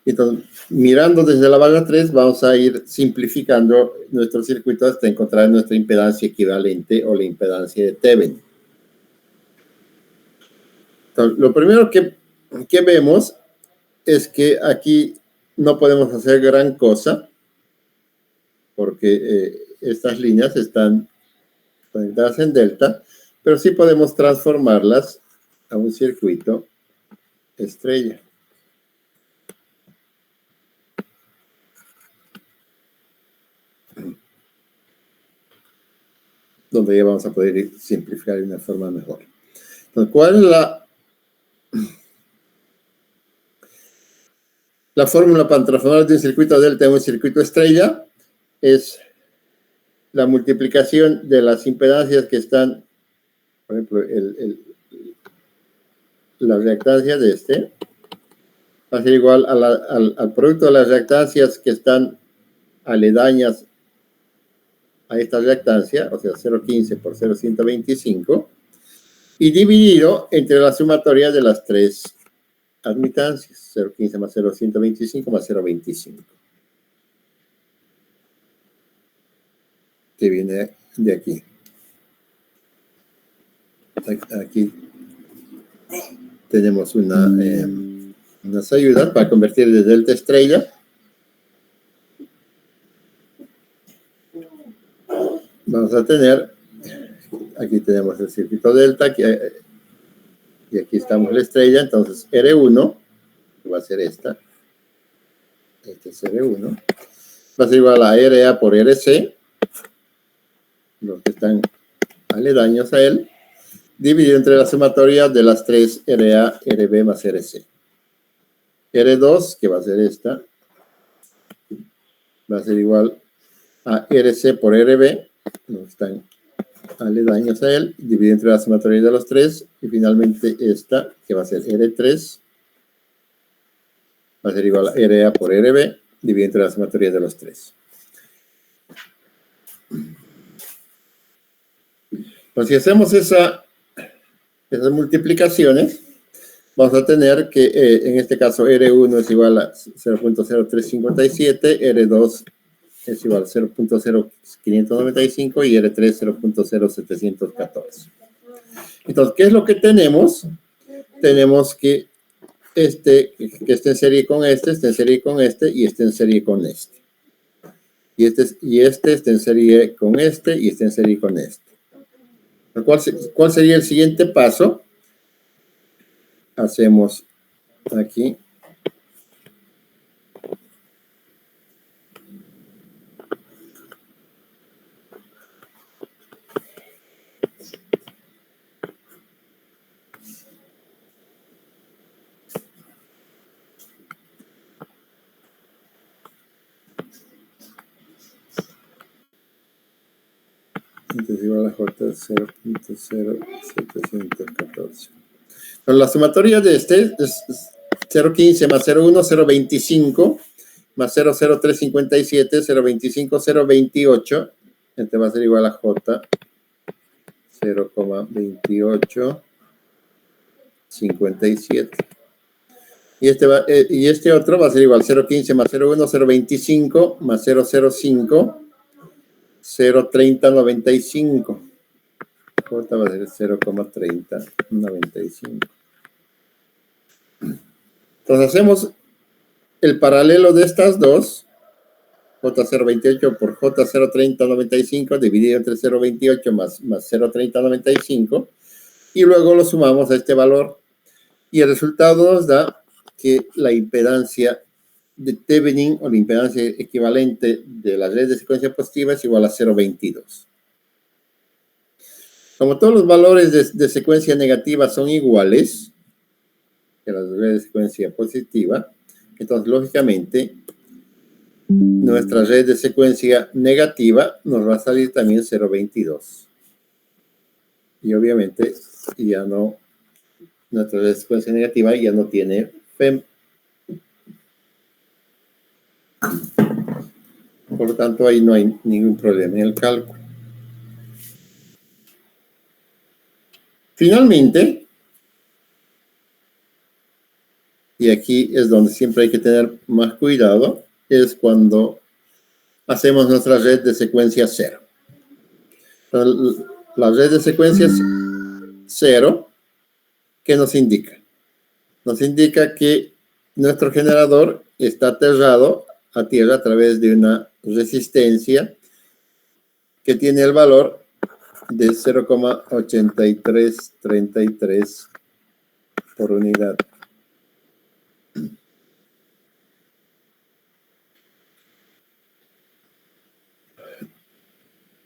Entonces, mirando desde la barra 3, vamos a ir simplificando nuestro circuito hasta encontrar nuestra impedancia equivalente o la impedancia de Thevenin. Entonces, lo primero que vemos es que aquí no podemos hacer gran cosa porque estas líneas están conectadas en delta, pero sí podemos transformarlas a un circuito estrella. Donde ya vamos a poder simplificar de una forma mejor. Entonces, ¿cuál es la fórmula para transformar de un circuito delta en un circuito estrella? Es la multiplicación de las impedancias que están, por ejemplo, la reactancia de este va a ser igual al producto de las reactancias que están aledañas a esta reactancia, o sea, 0,15 por 0,125, y dividido entre la sumatoria de las tres admitancias, 0,15 más 0,125 más 0,25. Que viene de aquí. Aquí tenemos unas ayudas para convertir de delta a estrella. Vamos a tener, aquí tenemos el circuito delta, y aquí estamos la estrella, entonces R1, que va a ser esta. Este es R1. Va a ser igual a RA por RC, los que están aledaños a él, dividido entre la sumatoria de las tres RA, RB más RC. R2, que va a ser esta, va a ser igual a RC por RB, los que están aledaños a él, dividido entre la sumatoria de los tres, y finalmente esta, que va a ser R3, va a ser igual a RA por RB, dividido entre la sumatoria de los tres. Pues si hacemos esas multiplicaciones, vamos a tener que, en este caso, R1 es igual a 0.0357, R2 es igual a 0.0595 y R3 0.0714. Entonces, ¿qué es lo que tenemos? Tenemos que esté en serie con este, esté en serie con este y esté en serie con este. Y este está en serie con este y está en serie con este. ¿Cuál sería el siguiente paso? Hacemos aquí. Entonces igual a J 0.0714. Pero la sumatoria de este es 0.15 más 0.1, 0.25 más 0.0357, 0.25, 0.28. Este va a ser igual a J 0.2857. Y este otro va a ser igual a 0.15 más 0.1, 0.25 más 0.05, 0.3095. J va a ser 0.3095. Entonces hacemos el paralelo de estas dos, J028 por J03095 dividido entre 0.28 más 0.3095, y luego lo sumamos a este valor, y el resultado nos da que la impedancia de Thevenin, o la impedancia equivalente de la red de secuencia positiva, es igual a 0.22. Como todos los valores de secuencia negativa son iguales que las redes de secuencia positiva, entonces lógicamente nuestra red de secuencia negativa nos va a salir también 0.22. Y obviamente ya no, nuestra red de secuencia negativa ya no tiene FEM. Por lo tanto, ahí no hay ningún problema en el cálculo. Finalmente, y aquí es donde siempre hay que tener más cuidado, es cuando hacemos nuestra red de secuencia 0. La red de secuencia 0, ¿qué nos indica? Nos indica que nuestro generador está aterrado a tierra a través de una resistencia que tiene el valor de 0.8333 por unidad.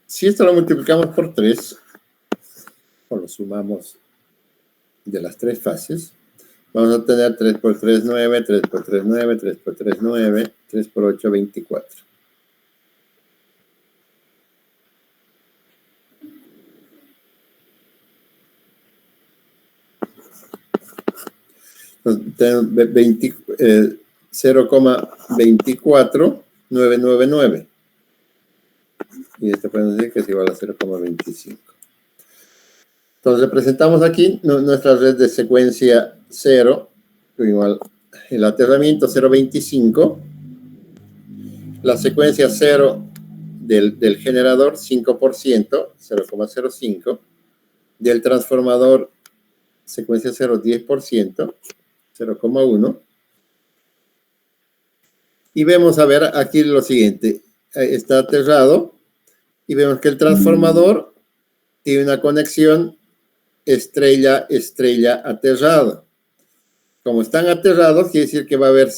Si esto lo multiplicamos por 3, o lo sumamos de las tres fases, vamos a tener 3 por 3, 9, 3 por 3, 9, 3 por 3, 9, 3 por 8, 24. Entonces, 0,24999. Y esto podemos decir que es igual a 0,25. Entonces representamos aquí nuestra red de secuencia 0, igual el aterramiento 0.25, la secuencia 0 del generador 5%, 0,05, del transformador secuencia 0, 10%, 0,1. Y vemos, a ver, aquí lo siguiente, está aterrado y vemos que el transformador tiene una conexión estrella aterrado. Como están aterrados, quiere decir que va a haber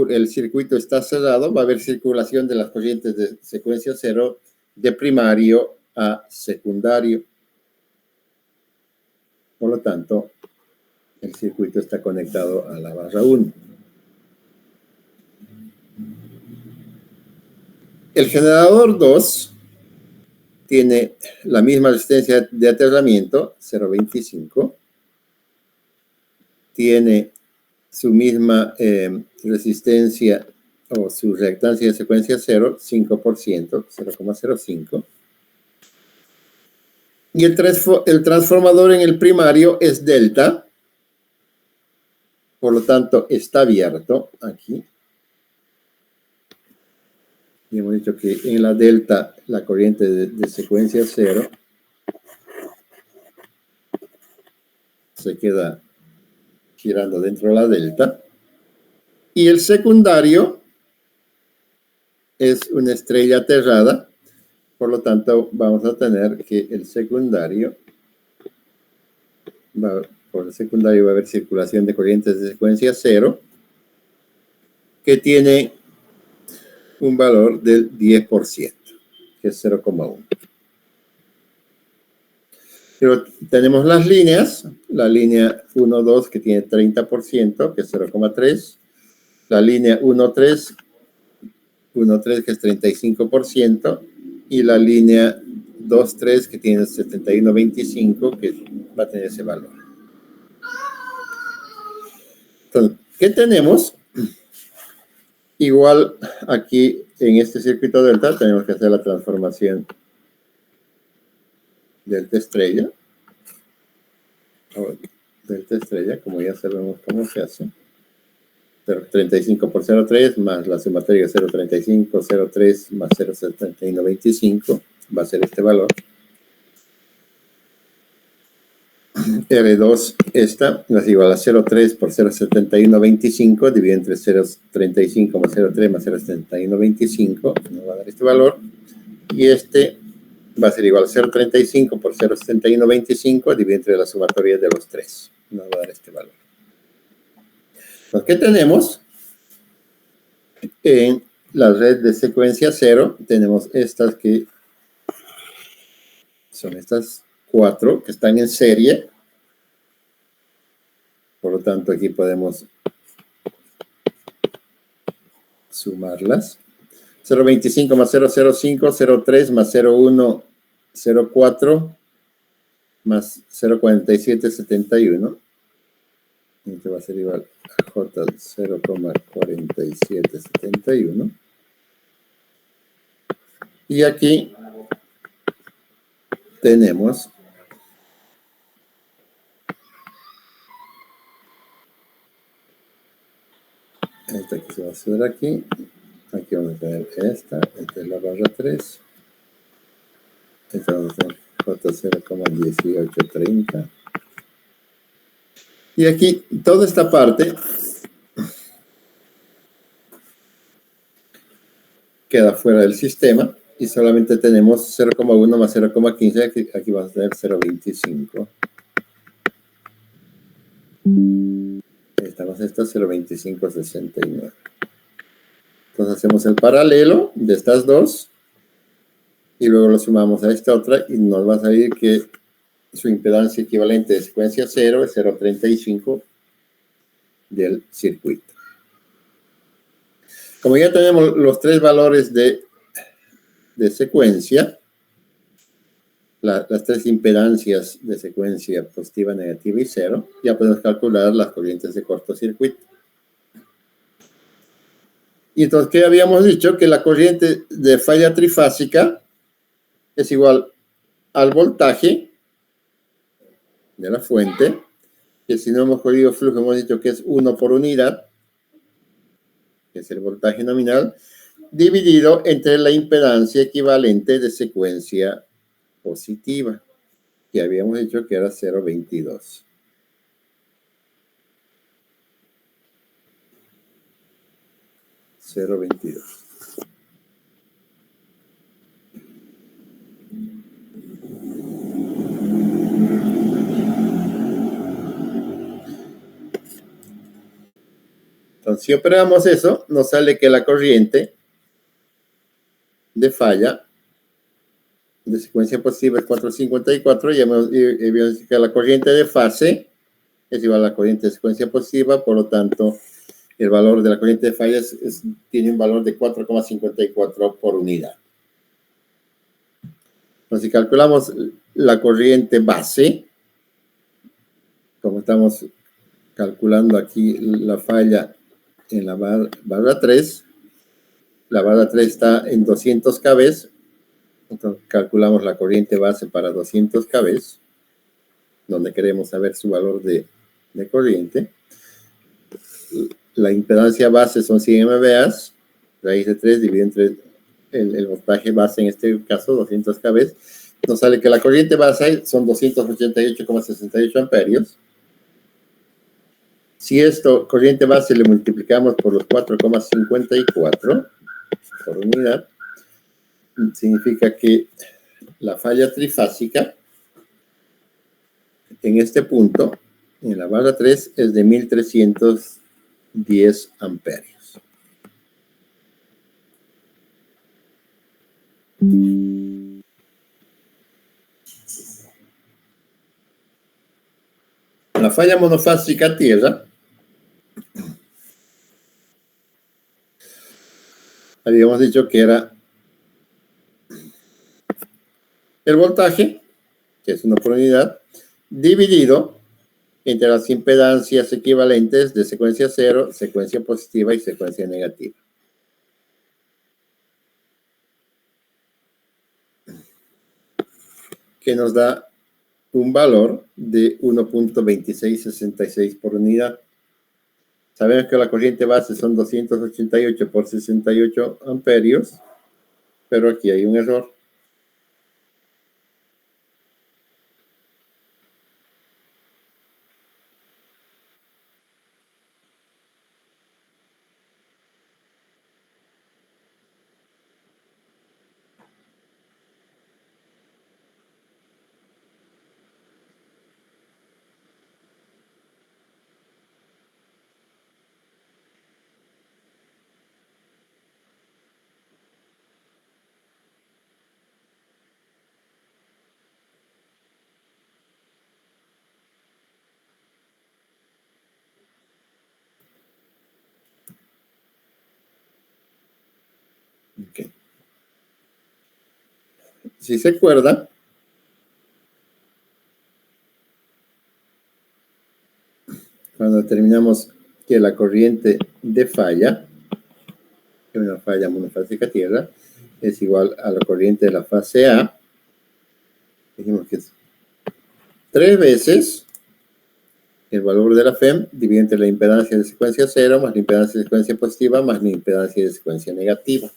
el circuito está cerrado, va a haber circulación de las corrientes de secuencia 0 de primario a secundario. Por lo tanto, el circuito está conectado a la barra 1. El generador 2 tiene la misma resistencia de aterramiento, 0.25. Tiene su misma resistencia o su reactancia de secuencia 0, 5%, 0,05. Y el transformador en el primario es delta, por lo tanto está abierto aquí. Y hemos dicho que en la delta la corriente de secuencia 0 se queda girando dentro de la delta. Y el secundario es una estrella aterrada, por lo tanto vamos a tener que el secundario, por el secundario va a haber circulación de corrientes de secuencia 0, que tiene un valor del 10%, que es 0,1. Pero tenemos las líneas, la línea 1,2 que tiene 30%, que es 0,3, la línea 1,3 que es 35%, y la línea 2,3 que tiene 71,25, que va a tener ese valor. Entonces, ¿qué tenemos? Igual aquí en este circuito delta tenemos que hacer la transformación delta estrella. Delta estrella, como ya sabemos cómo se hace. 0,35 por 0,3 más la sumatoria 0,35, 0,3 más 0,7125 va a ser este valor. R2 esta es igual a 0,3 por 0,7125 dividido entre 0,35 más 0,3 más 0,7125 nos va a dar este valor. Y este va a ser igual a 0,35 por 0,7125 dividido entre la sumatoria de los tres. Nos va a dar este valor. Entonces, ¿qué tenemos? En la red de secuencia 0 tenemos estas que son estas 4 que están en serie. Por lo tanto, aquí podemos sumarlas. 0,25 más 0,05, 0,3 más 0,1, 0,4 más 0,4771. Este va a ser igual a J 0,4771. Y aquí tenemos esta que se va a hacer aquí. Aquí vamos a tener esta es la barra 3. Esta vamos a tener J 0,1830. Y aquí, toda esta parte queda fuera del sistema y solamente tenemos 0,1 más 0,15, aquí vamos a tener 0,25. Estamos esta 0,2569. Entonces hacemos el paralelo de estas dos y luego lo sumamos a esta otra y nos va a salir que su impedancia equivalente de secuencia 0 es 0,35 del circuito. Como ya tenemos los tres valores de secuencia, las tres impedancias de secuencia positiva, negativa y 0, ya podemos calcular las corrientes de cortocircuito. Y entonces, ¿qué habíamos dicho? Que la corriente de falla trifásica es igual al voltaje de la fuente, que si no hemos cogido flujo, hemos dicho que es 1 por unidad, que es el voltaje nominal, dividido entre la impedancia equivalente de secuencia positiva, que habíamos dicho que era 0,22. Entonces, si operamos eso, nos sale que la corriente de falla de secuencia positiva es 454 y hemos dicho que la corriente de fase es igual a la corriente de secuencia positiva, por lo tanto, el valor de la corriente de falla tiene un valor de 4,54 por unidad. Entonces, si calculamos la corriente base, como estamos calculando aquí la falla en la barra 3. La barra 3 está en 200 kV. Entonces calculamos la corriente base para 200 kV, donde queremos saber su valor de corriente. La impedancia base son 100 MVA, raíz de 3 dividido entre el voltaje base, en este caso 200 kV. Nos sale que la corriente base son 288,68 amperios. Si esto, corriente base, le multiplicamos por los 4,54 por unidad, significa que la falla trifásica en este punto, en la barra 3, es de 1310 amperios. La falla monofásica tierra, habíamos dicho que era el voltaje, que es 1 por unidad, dividido entre las impedancias equivalentes de secuencia 0, secuencia positiva y secuencia negativa. Que nos da un valor de 1.2666 por unidad. Sabemos que la corriente base son 288 por 68 amperios, pero aquí hay un error. Okay. Si se acuerdan, cuando determinamos que la corriente de falla, que es una falla monofásica tierra, es igual a la corriente de la fase A, dijimos que es 3 veces el valor de la FEM dividido entre la impedancia de secuencia 0 más la impedancia de secuencia positiva más la impedancia de secuencia negativa.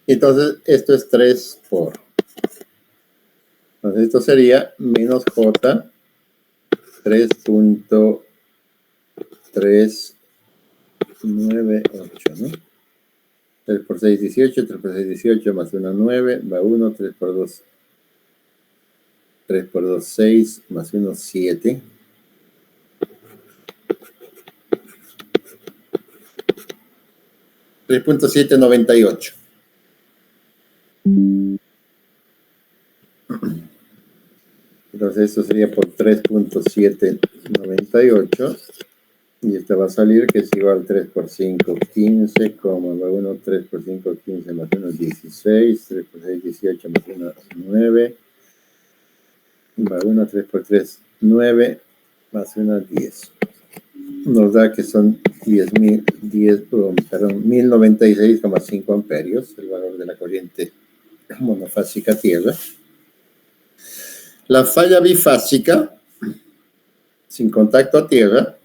Entonces, esto es 3 por. Entonces, esto sería menos J 3.398, ¿no? 3 por 6, 18, 3 por 6, 18, más 1, 9, va 1, 3 por 2, 3 por 2, 6, más 1, 7. $3.798. Entonces esto sería por 3.798 y esta va a salir que es igual a 3 por 5, 15, como va 1, 3 por 5, 15 más 1, 16, 3 por 6, 18 más 1, 9, va 1, 3 por 3, 9, más 1, 10. Nos da que son 1096,5 amperios, el valor de la corriente monofásica tierra. La falla bifásica, sin contacto a tierra,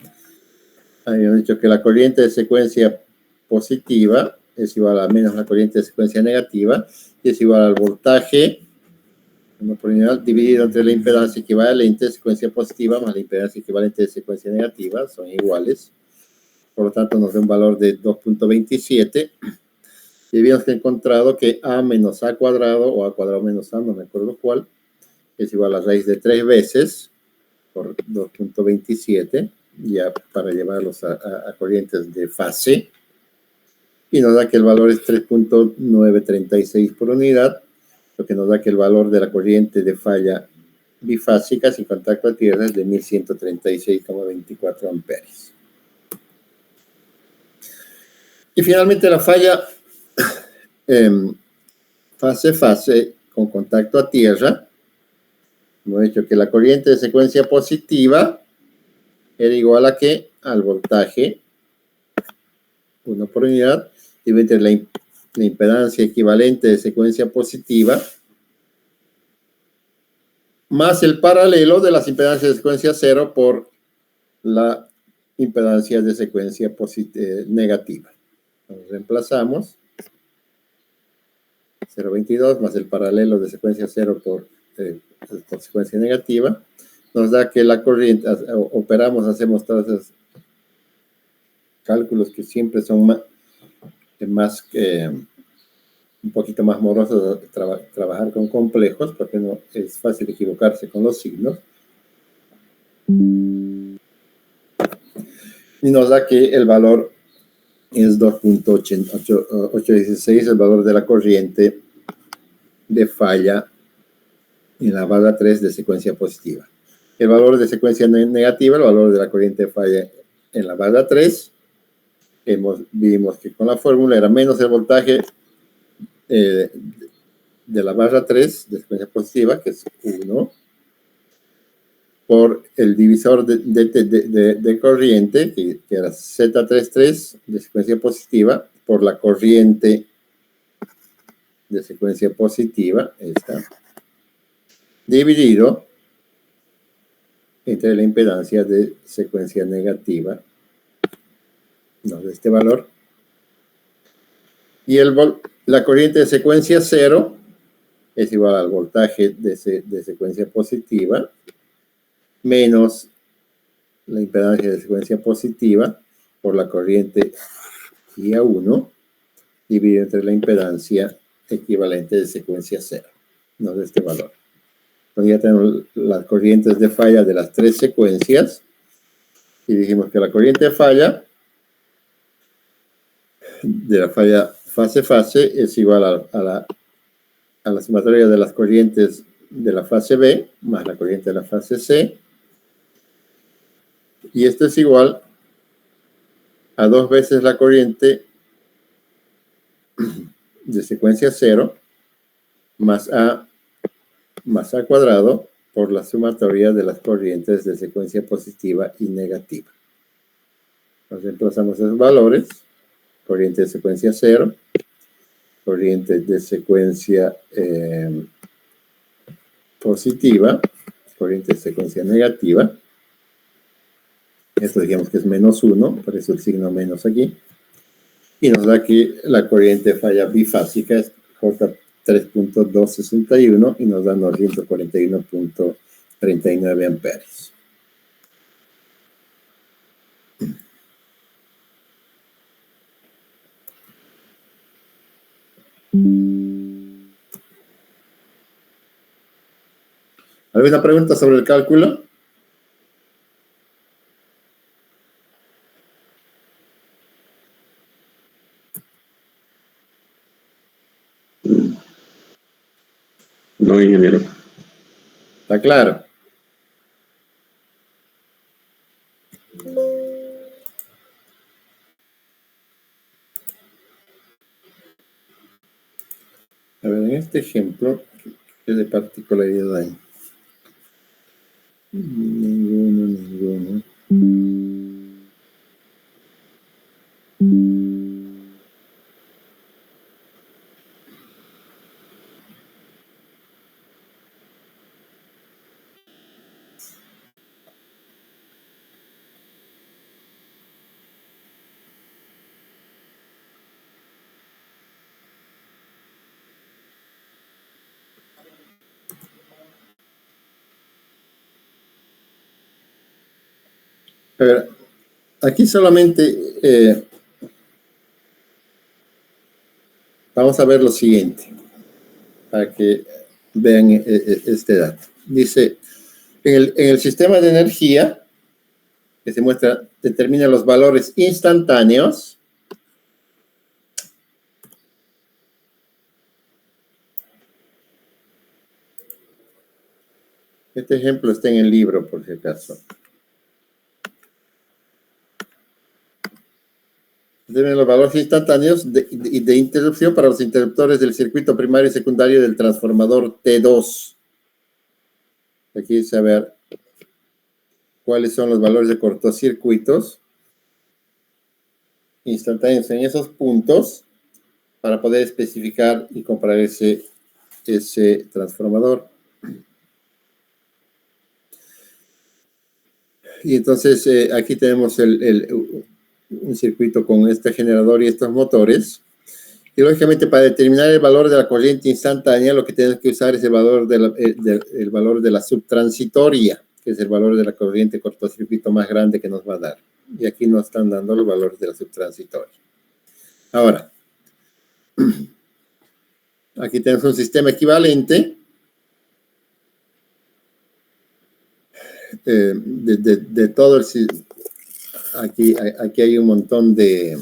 habíamos dicho que la corriente de secuencia positiva es igual a menos la corriente de secuencia negativa, y es igual al voltaje 1 por unidad dividido entre la impedancia equivalente de secuencia positiva más la impedancia equivalente de secuencia negativa, son iguales. Por lo tanto, nos da un valor de 2.27. Y habíamos encontrado que a menos a cuadrado, o a cuadrado menos a, no me acuerdo cuál, es igual a raíz de 3 veces por 2.27, ya para llevarlos a corrientes de fase. Y nos da que el valor es 3.936 por unidad, lo que nos da que el valor de la corriente de falla bifásica sin contacto a tierra es de 1136,24 amperes. Y finalmente la falla fase-fase con contacto a tierra, hemos dicho que la corriente de secuencia positiva era igual a ¿qué? Al voltaje 1 por unidad, y entre la impedancia equivalente de secuencia positiva más el paralelo de las impedancias de secuencia cero por la impedancia de secuencia negativa. Nos reemplazamos 0.22 más el paralelo de secuencia cero por secuencia negativa. Nos da que la corriente, operamos, hacemos todos esos cálculos que siempre son más un poquito más morosos trabajar con complejos, porque no es fácil equivocarse con los signos. Y nos da que el valor es 2.816, el valor de la corriente de falla en la barra 3 de secuencia positiva. El valor de secuencia negativa, el valor de la corriente de falla en la barra 3, vimos que con la fórmula era menos el voltaje de la barra 3 de secuencia positiva, que es 1, por el divisor de corriente, que era Z33 de secuencia positiva, por la corriente de secuencia positiva, esta, dividido entre la impedancia de secuencia negativa, nos da este valor. Y la corriente de secuencia 0 es igual al voltaje de secuencia positiva menos la impedancia de secuencia positiva por la corriente IA1 dividido entre la impedancia equivalente de secuencia 0. Nos da este valor. Entonces ya tenemos las corrientes de falla de las 3 secuencias y dijimos que la corriente de falla de la falla fase-fase es igual a la sumatoria de las corrientes de la fase B más la corriente de la fase C, y esto es igual a 2 veces la corriente de secuencia 0 más A cuadrado por la sumatoria de las corrientes de secuencia positiva y negativa. Nos reemplazamos esos valores: corriente de secuencia 0, corriente de secuencia positiva, corriente de secuencia negativa. Esto digamos que es menos 1, por eso el signo menos aquí. Y nos da que la corriente de falla bifásica es J3.261 y nos da 941.39 amperes. ¿Alguna pregunta sobre el cálculo? No, ingeniero. ¿Está claro? A ver, en este ejemplo, ¿qué de particularidad hay? Ninguno. A ver, aquí solamente vamos a ver lo siguiente, para que vean este dato. Dice, en el sistema de energía, que se muestra, determina los valores instantáneos. Este ejemplo está en el libro, por si acaso. Determina los valores instantáneos de interrupción para los interruptores del circuito primario y secundario del transformador T2. Aquí dice, a ver, cuáles son los valores de cortocircuitos instantáneos en esos puntos para poder especificar y comparar ese transformador. Y entonces aquí tenemos un circuito con este generador y estos motores. Y lógicamente para determinar el valor de la corriente instantánea lo que tenemos que usar es el valor de la subtransitoria, que es el valor de la corriente cortocircuito más grande que nos va a dar. Y aquí nos están dando los valores de la subtransitoria. Ahora, aquí tenemos un sistema equivalente de todo el sistema. Aquí hay un montón de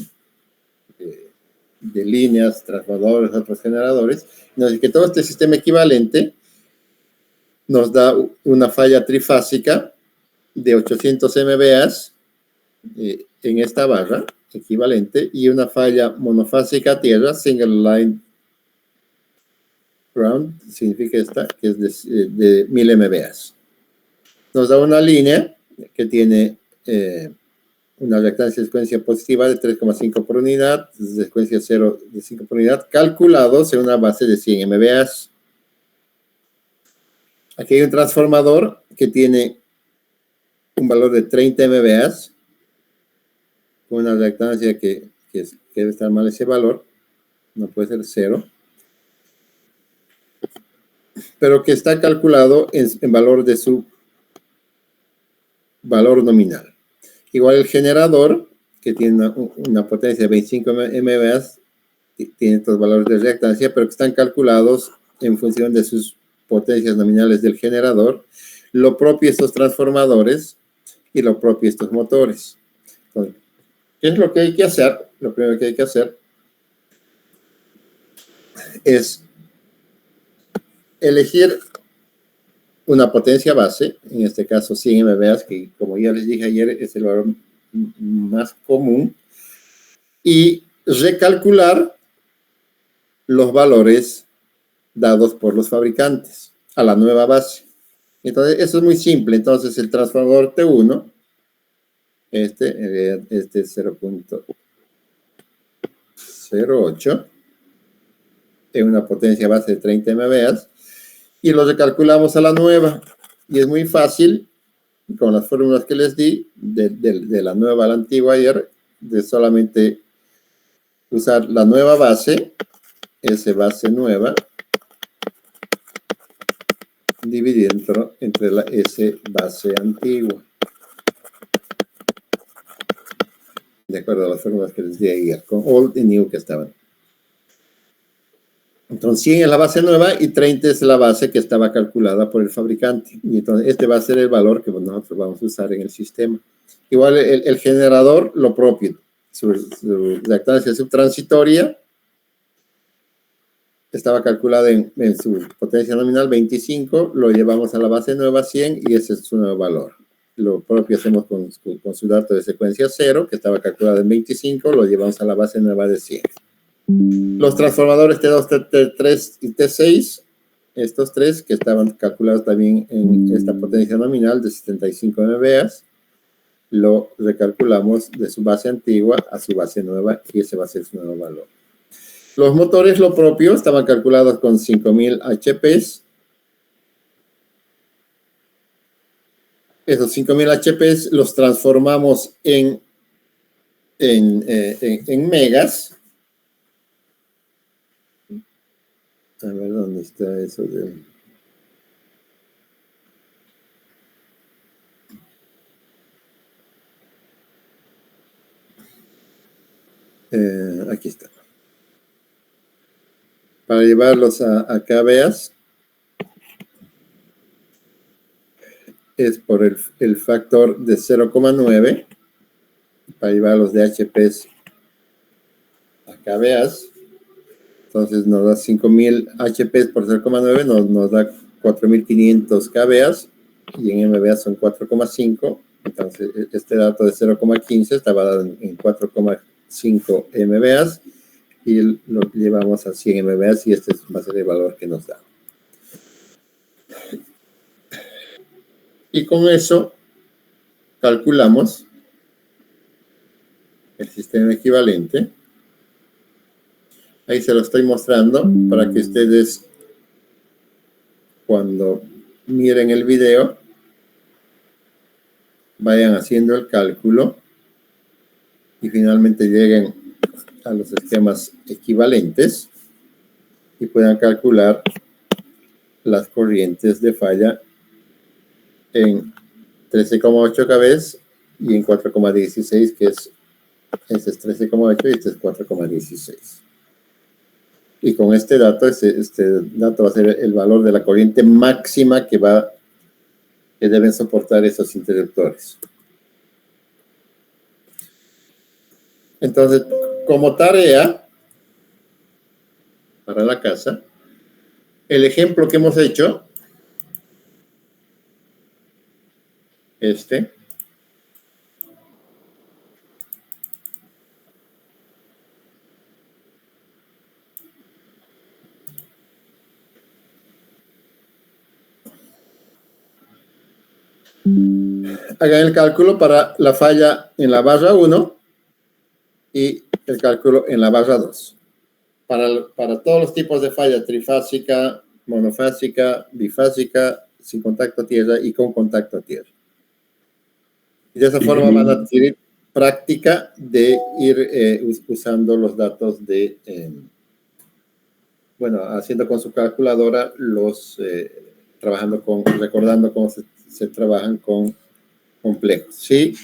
líneas, transformadores, otros generadores. Entonces, que todo este sistema equivalente nos da una falla trifásica de 800 MVA en esta barra equivalente y una falla monofásica a tierra, single line ground, significa esta, que es de 1000 MVA. Nos da una línea que tiene una reactancia de secuencia positiva de 3,5 por unidad, de secuencia 0 de 5 por unidad, calculados en una base de 100 MVA. Aquí hay un transformador que tiene un valor de 30 MVA, con una reactancia que debe estar mal ese valor, no puede ser 0, pero que está calculado en valor de su valor nominal. Igual el generador, que tiene una potencia de 25 MVA, tiene estos valores de reactancia, pero que están calculados en función de sus potencias nominales del generador, lo propio estos transformadores y lo propio estos motores. Entonces, ¿qué es lo que hay que hacer? Lo primero que hay que hacer es elegir una potencia base, en este caso 100 MVA, que como ya les dije ayer es el valor más común, y recalcular los valores dados por los fabricantes a la nueva base. Entonces, eso es muy simple. Entonces, el transformador T1, este es 0.08, tiene una potencia base de 30 MVA, y lo recalculamos a la nueva. Y es muy fácil, con las fórmulas que les di, de la nueva a la antigua ayer, de solamente usar la nueva base, S base nueva, dividiendo entre la S base antigua. De acuerdo a las fórmulas que les di ayer, con old y new que estaban. Entonces 100 es la base nueva y 30 es la base que estaba calculada por el fabricante. Y entonces este va a ser el valor que nosotros vamos a usar en el sistema. Igual el generador, lo propio. Su reactancia subtransitoria estaba calculada en su potencia nominal 25, lo llevamos a la base nueva 100 y ese es su nuevo valor. Lo propio hacemos con su dato de secuencia 0, que estaba calculado en 25, lo llevamos a la base nueva de 100. Los transformadores T2, T3 y T6, estos tres que estaban calculados también en esta potencia nominal de 75 MVA, lo recalculamos de su base antigua a su base nueva y ese va a ser su nuevo valor. Los motores, lo propio, estaban calculados con 5000 HPs. Esos 5000 HPs los transformamos en megas. A ver, ¿dónde está eso? Aquí está. Para llevarlos a kVAs, es por el factor de 0,9. Para llevarlos de HPs a kVAs. Entonces nos da 5000 HPs por 0,9, nos da 4500 kVAs, y en MVA son 4,5. Entonces este dato de 0,15 estaba dado en 4,5 MVAs, y lo llevamos a 100 MVAs, y este va a ser el valor que nos da. Y con eso calculamos el sistema equivalente. Ahí se lo estoy mostrando para que ustedes, cuando miren el video, vayan haciendo el cálculo y finalmente lleguen a los esquemas equivalentes y puedan calcular las corrientes de falla en 13,8 kV y en 4,16, que este es 13,8 y este es 4,16. Y con este dato, este dato va a ser el valor de la corriente máxima que deben soportar esos interruptores. Entonces, como tarea para la casa, el ejemplo que hemos hecho, hagan el cálculo para la falla en la barra 1 y el cálculo en la barra 2. Para todos los tipos de falla, trifásica, monofásica, bifásica, sin contacto a tierra y con contacto a tierra. Y de esa forma van a adquirir práctica de ir usando los datos haciendo con su calculadora recordando cómo se trabajan con complejos, ¿sí?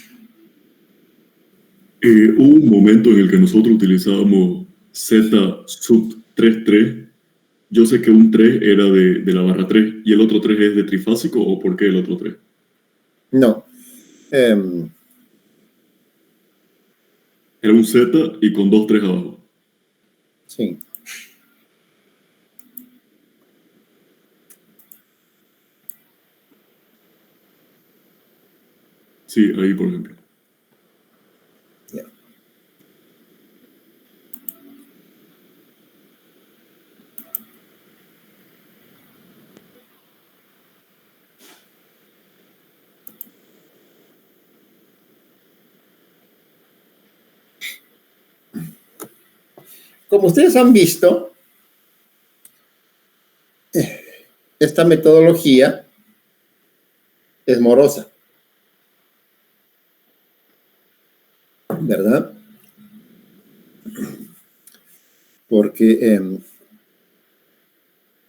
Hubo un momento en el que nosotros utilizábamos Z sub 3.3. Yo sé que un 3 era de la barra 3 y el otro 3 es de trifásico, ¿o por qué el otro 3? No. Era un Z y con 2 3 abajo. Sí. Sí, ahí por ejemplo. Yeah. Como ustedes han visto, esta metodología es morosa, ¿verdad? Porque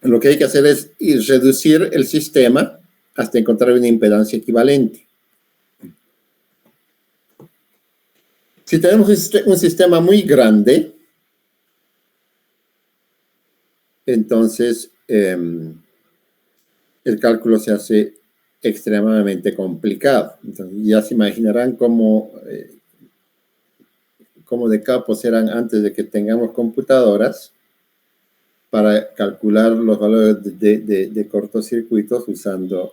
lo que hay que hacer es reducir el sistema hasta encontrar una impedancia equivalente. Si tenemos un sistema muy grande, entonces el cálculo se hace extremadamente complicado. Entonces, ya se imaginarán cómo de capos eran antes de que tengamos computadoras para calcular los valores de cortocircuitos usando,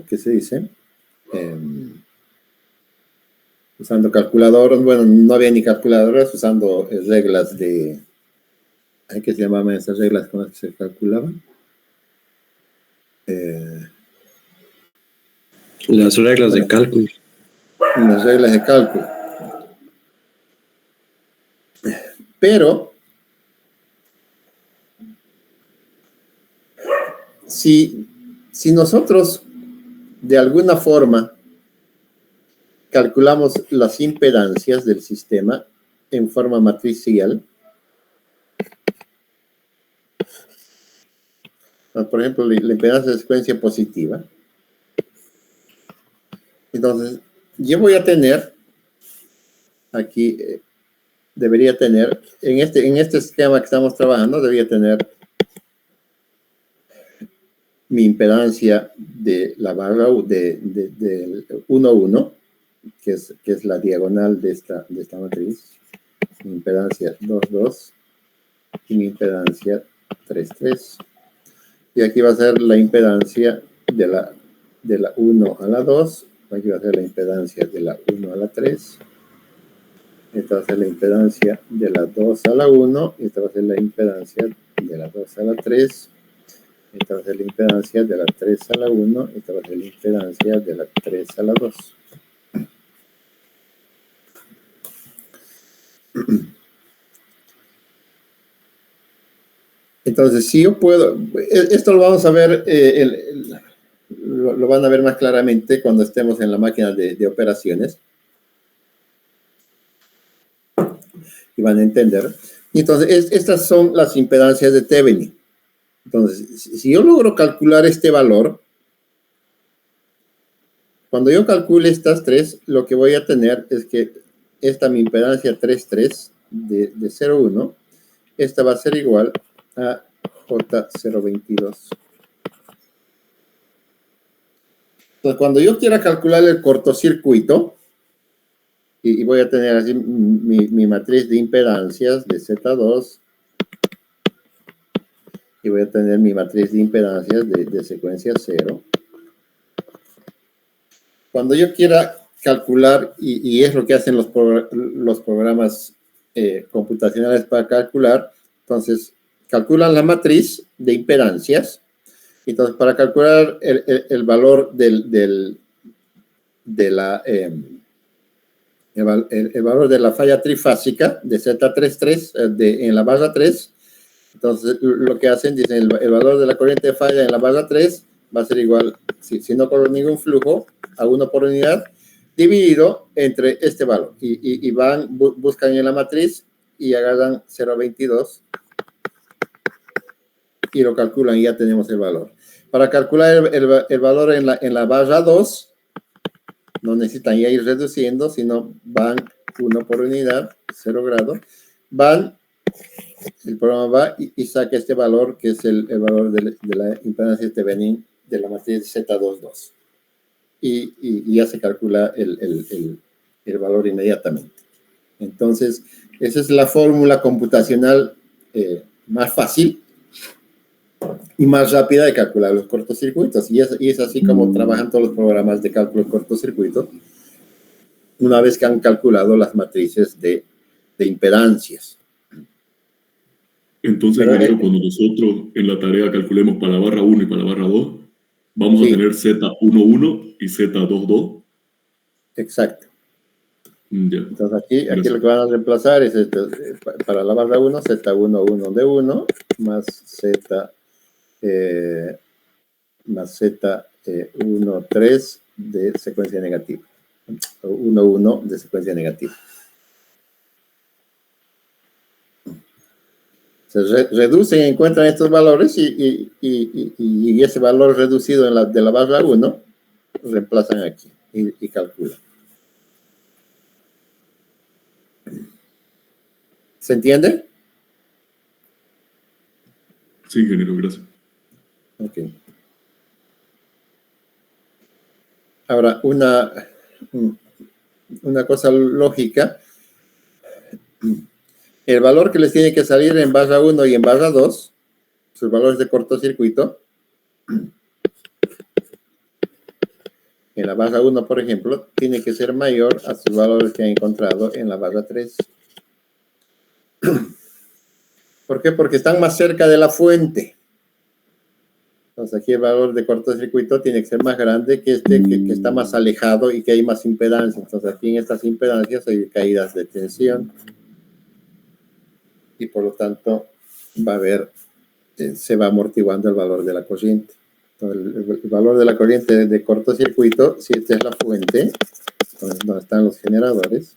¿qué se dice? Usando calculadoras. Bueno, no había ni calculadoras, usando reglas ¿qué se llamaban esas reglas con las que se calculaban? Las reglas de cálculo. Las reglas de cálculo. Pero, si nosotros de alguna forma calculamos las impedancias del sistema en forma matricial, por ejemplo, la impedancia de secuencia positiva, entonces yo voy a tener, aquí debería tener, en este esquema que estamos trabajando, debería tener mi impedancia de la barra del 1, 1, que es la diagonal de esta matriz, mi impedancia 2, 2 y mi impedancia 3, 3. Y aquí va a ser la impedancia de la 1 a la 2, aquí va a ser la impedancia de la 1 a la 3, esta va a ser la impedancia de la 2 a la 1, y esta va a ser la impedancia de la 2 a la 3, esta va a ser la impedancia de la 3 a la 1, esta va a ser la impedancia de la 3 a la 2. Entonces, si yo puedo, esto lo vamos a ver, lo van a ver más claramente cuando estemos en la máquina de operaciones. Y van a entender. Entonces, estas son las impedancias de Thevenin. Entonces, si yo logro calcular este valor, cuando yo calcule estas tres, lo que voy a tener es que esta mi impedancia 3,3 de 0,1, esta va a ser igual a J022. Entonces, cuando yo quiera calcular el cortocircuito, y voy a tener así mi matriz de impedancias de Z2, y voy a tener mi matriz de impedancias de secuencia 0. Cuando yo quiera calcular, y es lo que hacen los programas computacionales para calcular, entonces calculan la matriz de impedancias. Entonces, para calcular el valor el valor de la falla trifásica de Z33 en la barra 3, entonces lo que hacen, dicen, el valor de la corriente de falla en la barra 3 va a ser igual, si no corre ningún flujo, a 1 por unidad, dividido entre este valor. Y buscan en la matriz y agarran 0,22 y lo calculan y ya tenemos el valor. Para calcular el valor en la barra 2, no necesitan ya ir reduciendo, sino van 1 por unidad, 0 grado, el programa va y saca este valor, que es el valor de la impedancia de Thevenin de la matriz Z22. Y ya se calcula el valor inmediatamente. Entonces, esa es la fórmula computacional más fácil y más rápida de calcular los cortocircuitos. Y es así como trabajan todos los programas de cálculo de cortocircuitos una vez que han calculado las matrices de impedancias. Entonces, ingeniero, cuando nosotros en la tarea calculemos para la barra 1 y para la barra 2, vamos a tener Z11 y Z22. Exacto. Ya. Entonces aquí lo que van a reemplazar es esto, para la barra 1, Z11 de 1 más Z13 de secuencia negativa. 1,1 de secuencia negativa. Se reducen y encuentran estos valores y ese valor reducido de la barra 1 reemplazan aquí y calculan. ¿Se entiende? Sí, ingeniero, gracias. Ok. Ahora, una cosa lógica. El valor que les tiene que salir en barra 1 y en barra 2, sus valores de cortocircuito, en la barra 1, por ejemplo, tiene que ser mayor a sus valores que han encontrado en la barra 3. ¿Por qué? Porque están más cerca de la fuente. Entonces aquí el valor de cortocircuito tiene que ser más grande que que está más alejado y que hay más impedancia. Entonces aquí en estas impedancias hay caídas de tensión. Y por lo tanto se va amortiguando el valor de la corriente. Entonces, el valor de la corriente de cortocircuito, si esta es la fuente, donde están los generadores,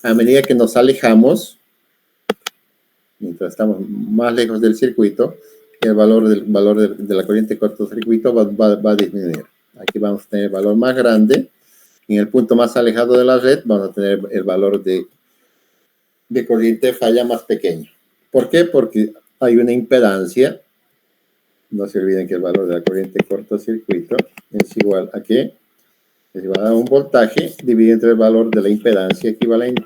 a medida que nos alejamos, mientras estamos más lejos del circuito, el valor de la corriente de cortocircuito va a disminuir. Aquí vamos a tener el valor más grande En el punto más alejado de la red vamos a tener el valor de corriente falla más pequeño. ¿Por qué? Porque hay una impedancia. No se olviden que el valor de la corriente cortocircuito es igual a ¿qué? Es igual a un voltaje dividido entre el valor de la impedancia equivalente.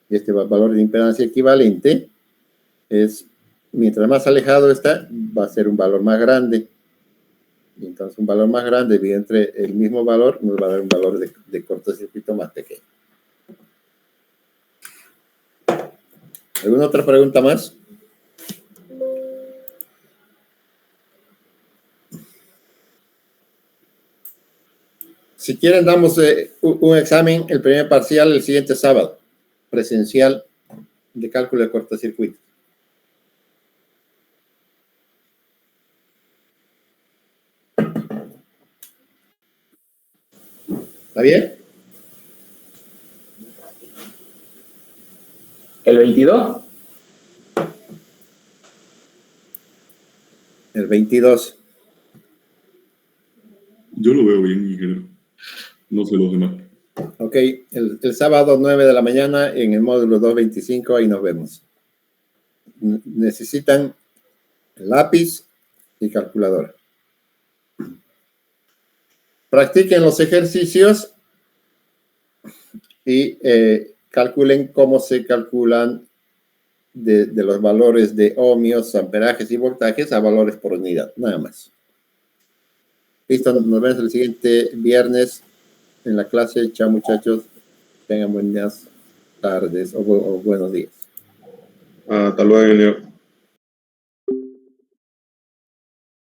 Y este valor de impedancia equivalente es, mientras más alejado está, va a ser un valor más grande. Y entonces un valor más grande dividido entre el mismo valor nos va a dar un valor de cortocircuito más pequeño. ¿Alguna otra pregunta más? Si quieren, damos un examen, el primer parcial, el siguiente sábado, presencial de cálculo de cortocircuito. ¿Está bien? ¿El 22? El 22. Yo lo veo bien, ingeniero. No sé los demás. Ok, el sábado 9 de la mañana en el módulo 225, ahí nos vemos. Necesitan lápiz y calculadora. Practiquen los ejercicios y calculen cómo se calculan de los valores de ohmios, amperajes y voltajes a valores por unidad, nada más. Listo, nos vemos el siguiente viernes en la clase. Chao, muchachos. Tengan buenas tardes o buenos días. Hasta luego, ingeniero.